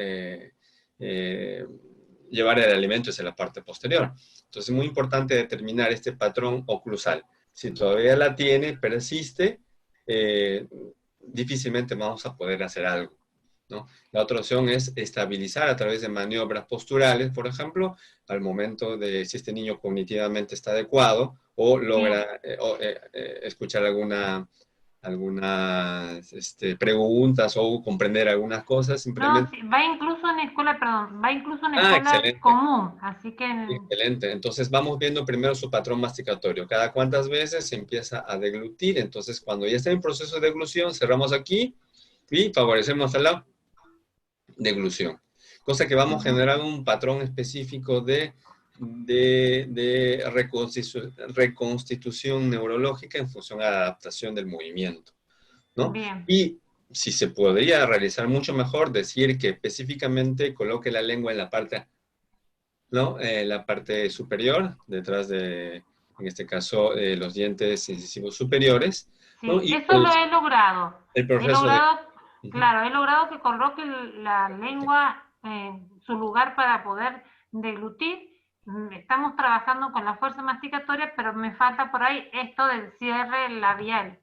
llevar el alimento hacia la parte posterior. Entonces es muy importante determinar este patrón oclusal. Si todavía la tiene, persiste, difícilmente vamos a poder hacer algo, ¿no? La otra opción es estabilizar a través de maniobras posturales, por ejemplo, al momento de si este niño cognitivamente está adecuado o logra escuchar alguna algunas preguntas o comprender algunas cosas, No, simplemente... sí, va incluso en escuela, perdón, va incluso en Ah, escuela excelente. común, así que... Excelente. Entonces vamos viendo primero su patrón masticatorio. Cada cuántas veces se empieza a deglutir. Entonces cuando ya está en proceso de deglución, cerramos aquí y favorecemos a la deglución. Cosa que vamos generando un patrón específico de reconstitución neurológica en función a la adaptación del movimiento, ¿no? Bien. Y si se podría realizar mucho mejor, decir que específicamente coloque la lengua en la parte, ¿no? La parte superior, detrás de, en este caso, los dientes incisivos superiores, ¿no? Sí, Y eso lo he logrado. el He proceso de... logrado, Ujú. claro, he logrado que coloque la lengua en su lugar para poder deglutir. Estamos trabajando con la fuerza masticatoria, pero me falta por ahí esto del cierre labial.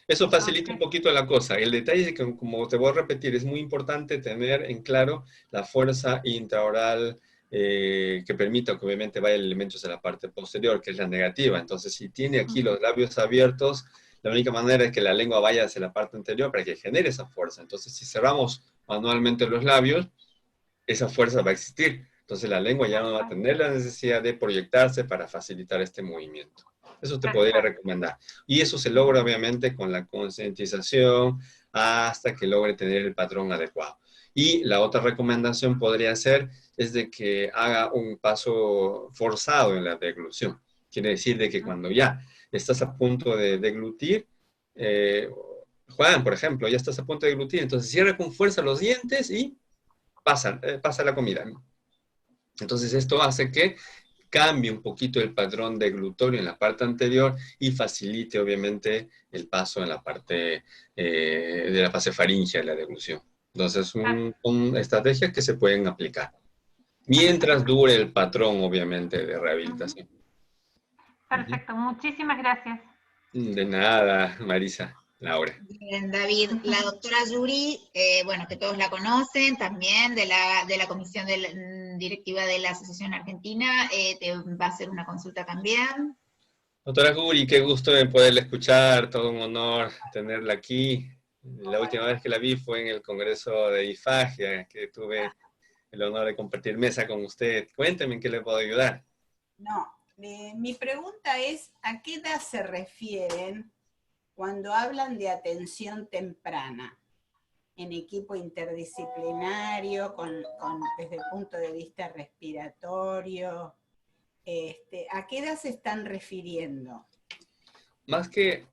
Eso facilita un Entonces, poquito la cosa. El detalle es que, como te voy a repetir, es muy importante tener en claro la fuerza intraoral que permita que obviamente vaya el elemento hacia la parte posterior, que es la negativa. Entonces, si tiene aquí los labios abiertos, la única manera es que la lengua vaya hacia la parte anterior para que genere esa fuerza. Entonces, si cerramos manualmente los labios, esa fuerza va a existir. Entonces, la lengua ya no va a tener la necesidad de proyectarse para facilitar este movimiento. Eso te podría perfecto. recomendar. Y eso se logra obviamente con la concientización hasta que logre tener el patrón adecuado. Y la otra recomendación podría ser es de que haga un paso forzado en la deglución. Quiere decir de que cuando ya estás a punto de deglutir, Juan, por ejemplo, ya estás a punto de deglutir, entonces cierra con fuerza los dientes y pasa la comida. Entonces esto hace que cambie un poquito el patrón deglutorio en la parte anterior y facilite obviamente el paso en la parte de la fase faríngea de la deglución. Entonces son estrategias que se pueden aplicar mientras dure el patrón obviamente de rehabilitación. Perfecto, muchísimas gracias. De nada, Marisa. Laura. Bien, David, la doctora Yuri, bueno, que todos la conocen también, de la comisión directiva de la Asociación Argentina, te va a hacer una consulta también. Doctora Yuri, qué gusto de poderla escuchar, todo un honor tenerla aquí. La última vez que la vi fue en el Congreso de IFAGIA, que tuve el honor de compartir mesa con usted. Cuénteme en qué le puedo ayudar. No, mi pregunta es, ¿a qué edad se refieren cuando hablan de atención temprana en equipo interdisciplinario, desde el punto de vista respiratorio? ¿A qué edad se están refiriendo? Más que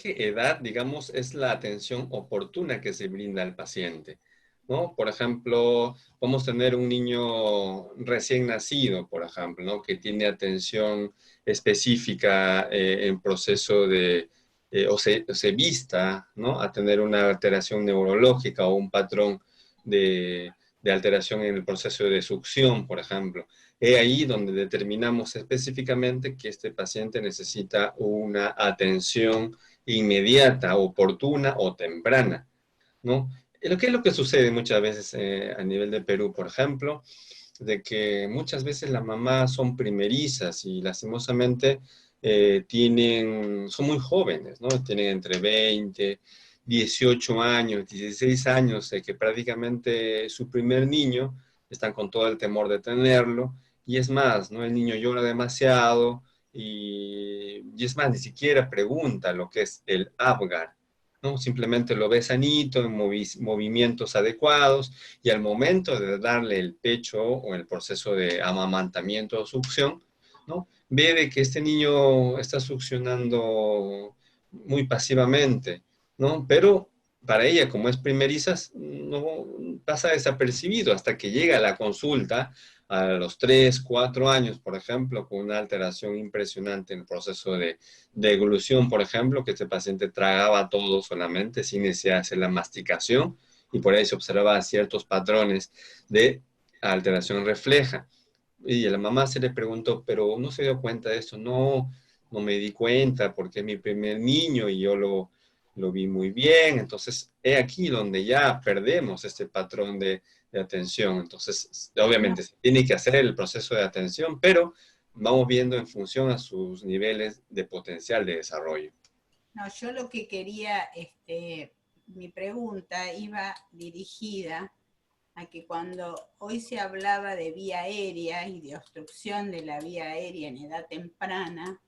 edad, digamos, es la atención oportuna que se brinda al paciente, ¿no? Por ejemplo, podemos tener un niño recién nacido, por ejemplo, ¿no? Que tiene atención específica en proceso de o se vista, ¿no? A tener una alteración neurológica o un patrón de alteración en el proceso de succión, por ejemplo. Es ahí donde determinamos específicamente que este paciente necesita una atención inmediata, oportuna o temprana, ¿no? ¿Qué es lo que sucede muchas veces a nivel de Perú, por ejemplo? De que muchas veces las mamás son primerizas y lastimosamente son muy jóvenes, ¿no? Tienen entre 20, 18 años, 16 años, que prácticamente su primer niño, están con todo el temor de tenerlo, y es más, ¿no? El niño llora demasiado, y es más, ni siquiera pregunta lo que es el Apgar, ¿no? Simplemente lo ve sanito, en movimientos adecuados, y al momento de darle el pecho o el proceso de amamantamiento o succión, ¿no? Ve de que este niño está succionando muy pasivamente, ¿no? Pero para ella, como es primeriza, no pasa desapercibido hasta que llega a la consulta a los 3, 4 años, por ejemplo, con una alteración impresionante en el proceso de deglución, por ejemplo, que este paciente tragaba todo solamente sin necesidad de hacer la masticación, y por ahí se observaba ciertos patrones de alteración refleja. Y a la mamá se le preguntó, pero ¿no se dio cuenta de esto? No, no me di cuenta porque es mi primer niño y yo lo vi muy bien. Entonces, es aquí donde ya perdemos este patrón de atención. Entonces, obviamente, se tiene que hacer el proceso de atención, pero vamos viendo en función a sus niveles de potencial de desarrollo. No, yo lo que quería, mi pregunta iba dirigida a que cuando hoy se hablaba de vía aérea y de obstrucción de la vía aérea en edad temprana,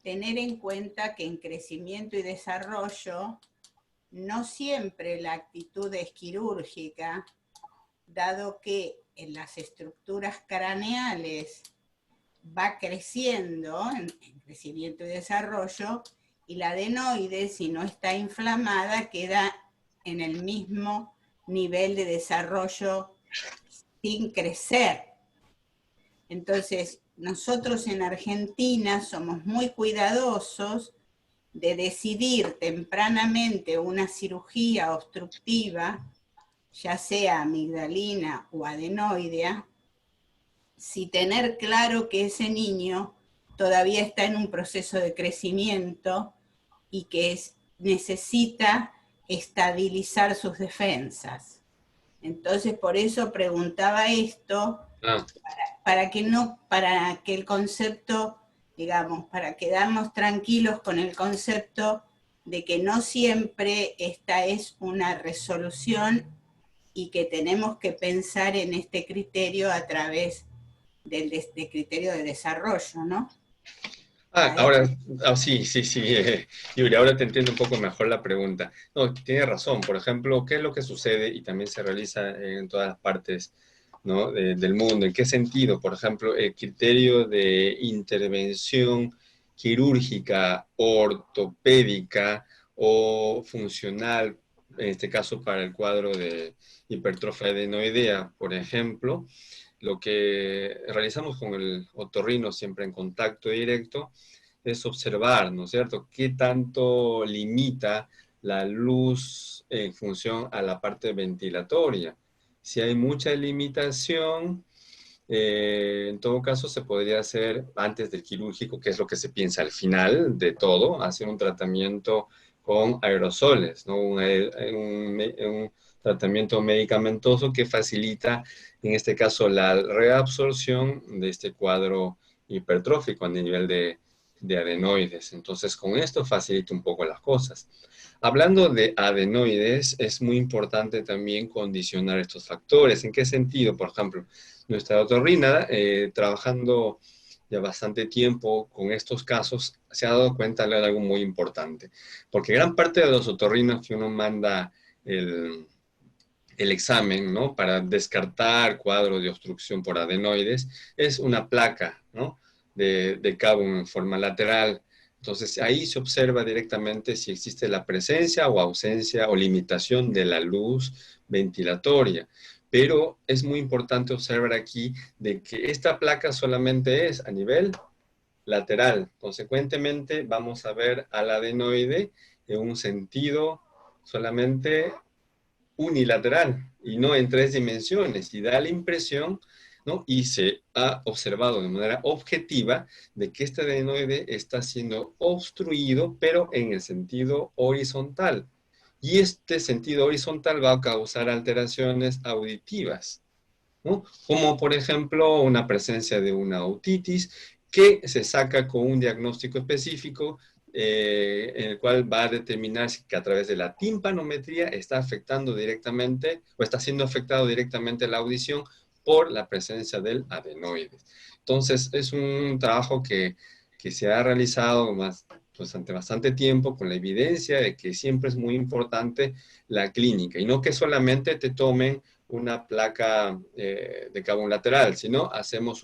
tener en cuenta que en crecimiento y desarrollo no siempre la actitud es quirúrgica, dado que en las estructuras craneales va creciendo en crecimiento y desarrollo, y la adenoide, si no está inflamada, queda en el mismo nivel de desarrollo sin crecer. Entonces, nosotros en Argentina somos muy cuidadosos de decidir tempranamente una cirugía obstructiva, ya sea amigdalina o adenoidea, si tener claro que ese niño todavía está en un proceso de crecimiento y que necesita estabilizar sus defensas. Entonces, por eso preguntaba esto, para que el concepto, digamos, para quedarnos tranquilos con el concepto de que no siempre esta es una resolución y que tenemos que pensar en este criterio a través del criterio de desarrollo, ¿no? Ahora, sí, Yuri, ahora te entiendo un poco mejor la pregunta. No, tienes razón. Por ejemplo, ¿qué es lo que sucede y también se realiza en todas las partes, ¿no? del mundo? ¿En qué sentido? Por ejemplo, el criterio de intervención quirúrgica, ortopédica o funcional, en este caso para el cuadro de hipertrofia adenoidea, por ejemplo, lo que realizamos con el otorrino siempre en contacto directo es observar, ¿no es cierto?, qué tanto limita la luz en función a la parte ventilatoria. Si hay mucha limitación, en todo caso se podría hacer antes del quirúrgico, que es lo que se piensa al final de todo, hacer un tratamiento con aerosoles, ¿no? Un tratamiento medicamentoso que facilita, en este caso, la reabsorción de este cuadro hipertrófico a nivel de adenoides. Entonces, con esto facilita un poco las cosas. Hablando de adenoides, es muy importante también condicionar estos factores. ¿En qué sentido? Por ejemplo, nuestra otorrina, trabajando ya bastante tiempo con estos casos, se ha dado cuenta de algo muy importante. Porque gran parte de los otorrinos que uno manda el examen, ¿no?, para descartar cuadros de obstrucción por adenoides, es una placa, ¿no?, de Kabum en forma lateral. Entonces, ahí se observa directamente si existe la presencia o ausencia o limitación de la luz ventilatoria. Pero es muy importante observar aquí de que esta placa solamente es a nivel lateral. Consecuentemente, vamos a ver al adenoide en un sentido solamente unilateral y no en 3 dimensiones. Y da la impresión, ¿no?, y se ha observado de manera objetiva de que este adenoide está siendo obstruido, pero en el sentido horizontal. Y este sentido horizontal va a causar alteraciones auditivas, ¿no?, como por ejemplo una presencia de una otitis que se saca con un diagnóstico específico en el cual va a determinar que a través de la timpanometría está afectando directamente o está siendo afectado directamente la audición por la presencia del adenoide. Entonces, es un trabajo que se ha realizado durante bastante tiempo con la evidencia de que siempre es muy importante la clínica y no que solamente te tomen una placa de Kabum lateral, sino hacemos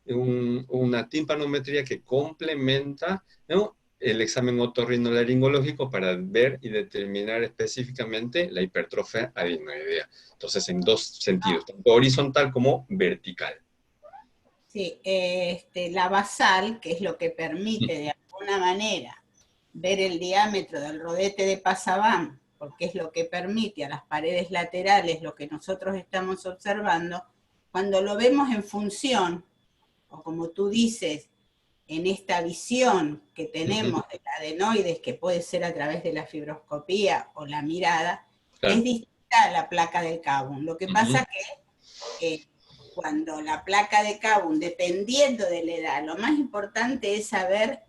una timpanometría que complementa, ¿no?, el examen otorrinolaringológico para ver y determinar específicamente la hipertrofia adenoidea. Entonces, en 2 sentidos, tanto horizontal como vertical. Sí, la basal, que es lo que permite de alguna manera ver el diámetro del rodete de Passavant, porque es lo que permite a las paredes laterales lo que nosotros estamos observando, cuando lo vemos en función, o como tú dices, en esta visión que tenemos de la adenoides, que puede ser a través de la fibroscopía o la mirada, claro, es distinta a la placa de Kabum. Lo que pasa que cuando la placa de Kabum, dependiendo de la edad, lo más importante es saber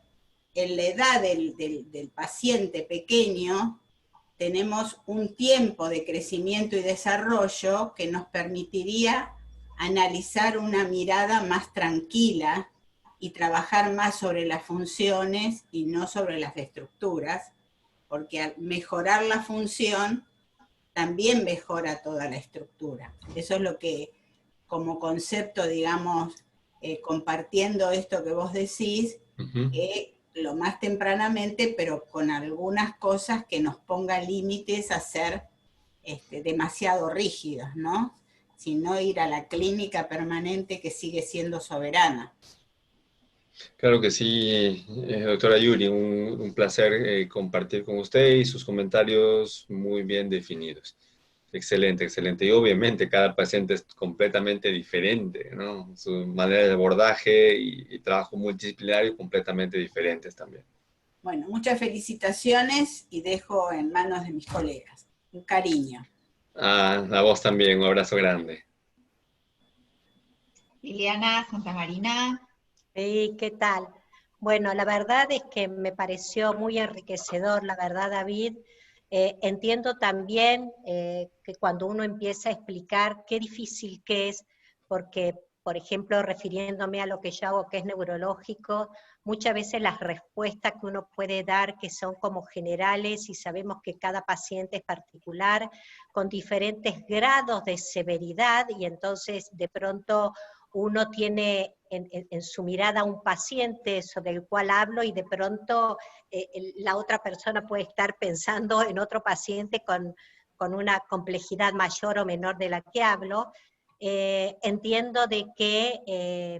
en la edad del paciente pequeño tenemos un tiempo de crecimiento y desarrollo que nos permitiría analizar una mirada más tranquila y trabajar más sobre las funciones y no sobre las estructuras, porque al mejorar la función también mejora toda la estructura. Eso es lo que, como concepto, digamos, compartiendo esto que vos decís, lo más tempranamente, pero con algunas cosas que nos ponga límites a ser demasiado rígidos, ¿no? Sino ir a la clínica permanente que sigue siendo soberana. Claro que sí, doctora Yuri, un placer compartir con usted y sus comentarios muy bien definidos. Excelente, excelente. Y obviamente cada paciente es completamente diferente, ¿no? Su manera de abordaje y trabajo multidisciplinario completamente diferentes también. Bueno, muchas felicitaciones y dejo en manos de mis colegas. Un cariño. A vos también, un abrazo grande. Liliana Santamarina. Sí, ¿qué tal? Bueno, la verdad es que me pareció muy enriquecedor, la verdad, David. Entiendo también que cuando uno empieza a explicar qué difícil que es, porque, por ejemplo, refiriéndome a lo que yo hago, que es neurológico, muchas veces las respuestas que uno puede dar, que son como generales, y sabemos que cada paciente es particular, con diferentes grados de severidad, y entonces de pronto uno tiene en su mirada un paciente sobre el cual hablo y de pronto la otra persona puede estar pensando en otro paciente con una complejidad mayor o menor de la que hablo. Entiendo de que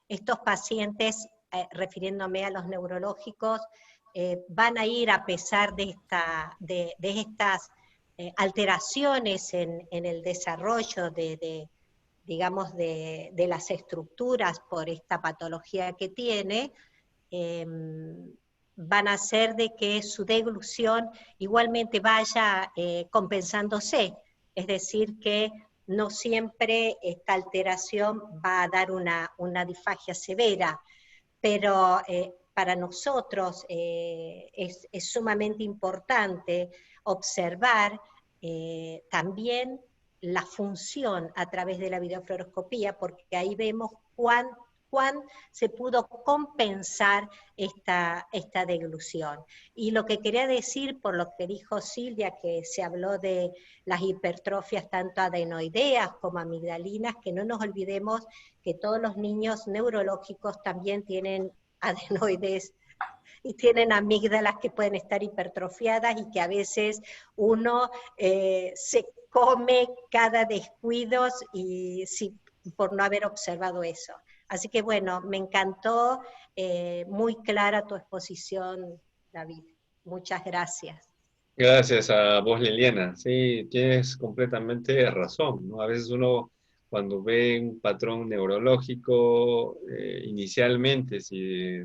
estos pacientes, refiriéndome a los neurológicos, van a ir a pesar de estas alteraciones en el desarrollo digamos, de las estructuras por esta patología que tiene, van a hacer de que su deglución igualmente vaya compensándose, es decir, que no siempre esta alteración va a dar una disfagia severa, pero para nosotros es sumamente importante observar también la función a través de la videofluoroscopía, porque ahí vemos cuán se pudo compensar esta deglución. Y lo que quería decir, por lo que dijo Silvia, que se habló de las hipertrofias tanto adenoideas como amigdalinas, que no nos olvidemos que todos los niños neurológicos también tienen adenoides y tienen amígdalas que pueden estar hipertrofiadas y que a veces uno se come cada descuido y por no haber observado eso. Así que bueno, me encantó, muy clara tu exposición, David. Muchas gracias. Gracias a vos, Liliana. Sí, tienes completamente razón, ¿no? A veces uno, cuando ve un patrón neurológico, inicialmente, si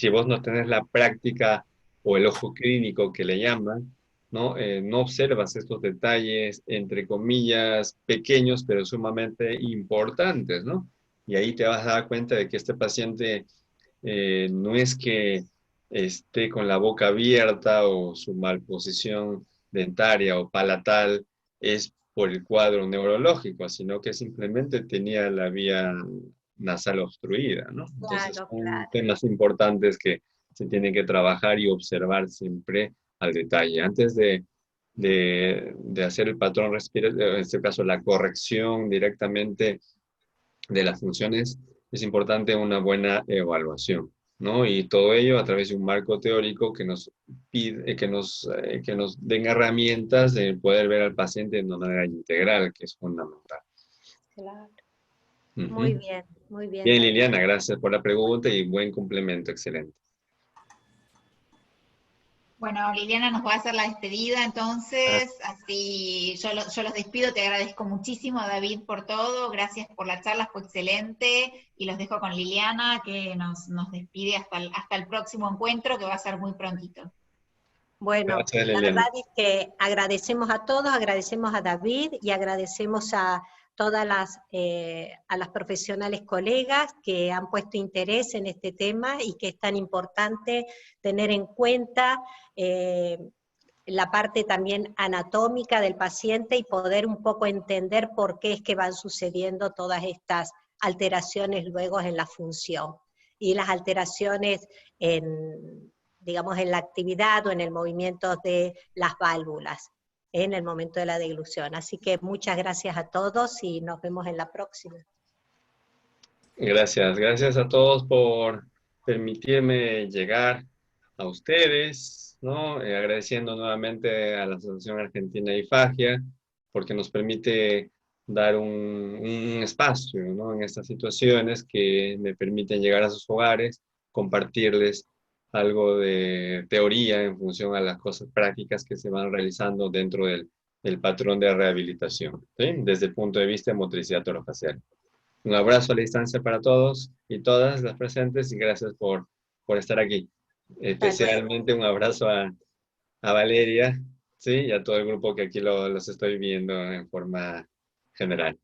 vos no tenés la práctica o el ojo clínico que le llaman, ¿no? No observas estos detalles, entre comillas, pequeños, pero sumamente importantes, ¿no? Y ahí te vas a dar cuenta de que este paciente no es que esté con la boca abierta o su malposición dentaria o palatal es por el cuadro neurológico, sino que simplemente tenía la vía nasal obstruida, ¿no? Entonces Claro, son claro. temas importantes que se tienen que trabajar y observar siempre al detalle. Antes de hacer el patrón respiratorio, en este caso la corrección directamente de las funciones, es importante una buena evaluación, ¿no? Y todo ello a través de un marco teórico que nos pide, que nos den herramientas de poder ver al paciente de una manera integral, que es fundamental. Claro. Muy bien, muy bien. Bien, Liliana, gracias por la pregunta y buen complemento, excelente. Bueno, Liliana nos va a hacer la despedida, entonces, así yo los despido, te agradezco muchísimo, David, por todo, gracias por la charla, fue excelente, y los dejo con Liliana, que nos despide hasta el próximo encuentro, que va a ser muy prontito. Bueno, gracias, la verdad es que agradecemos a todos, agradecemos a David y agradecemos a a las profesionales colegas que han puesto interés en este tema y que es tan importante tener en cuenta la parte también anatómica del paciente y poder un poco entender por qué es que van sucediendo todas estas alteraciones luego en la función. Y las alteraciones digamos, en la actividad o en el movimiento de las válvulas en el momento de la deglución. Así que muchas gracias a todos y nos vemos en la próxima. Gracias, gracias a todos por permitirme llegar a ustedes, ¿no? Agradeciendo nuevamente a la Asociación Argentina de Disfagia, porque nos permite dar un espacio, ¿no? En estas situaciones que me permiten llegar a sus hogares, compartirles algo de teoría en función a las cosas prácticas que se van realizando dentro del patrón de rehabilitación, ¿sí? Desde el punto de vista de motricidad orofacial. Un abrazo a la distancia para todos y todas las presentes y gracias por estar aquí. Especialmente un abrazo a Valeria, ¿sí? Y a todo el grupo que aquí los estoy viendo en forma general.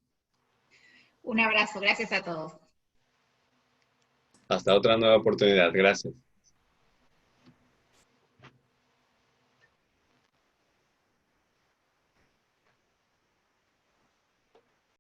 Un abrazo, gracias a todos. Hasta otra nueva oportunidad. Gracias.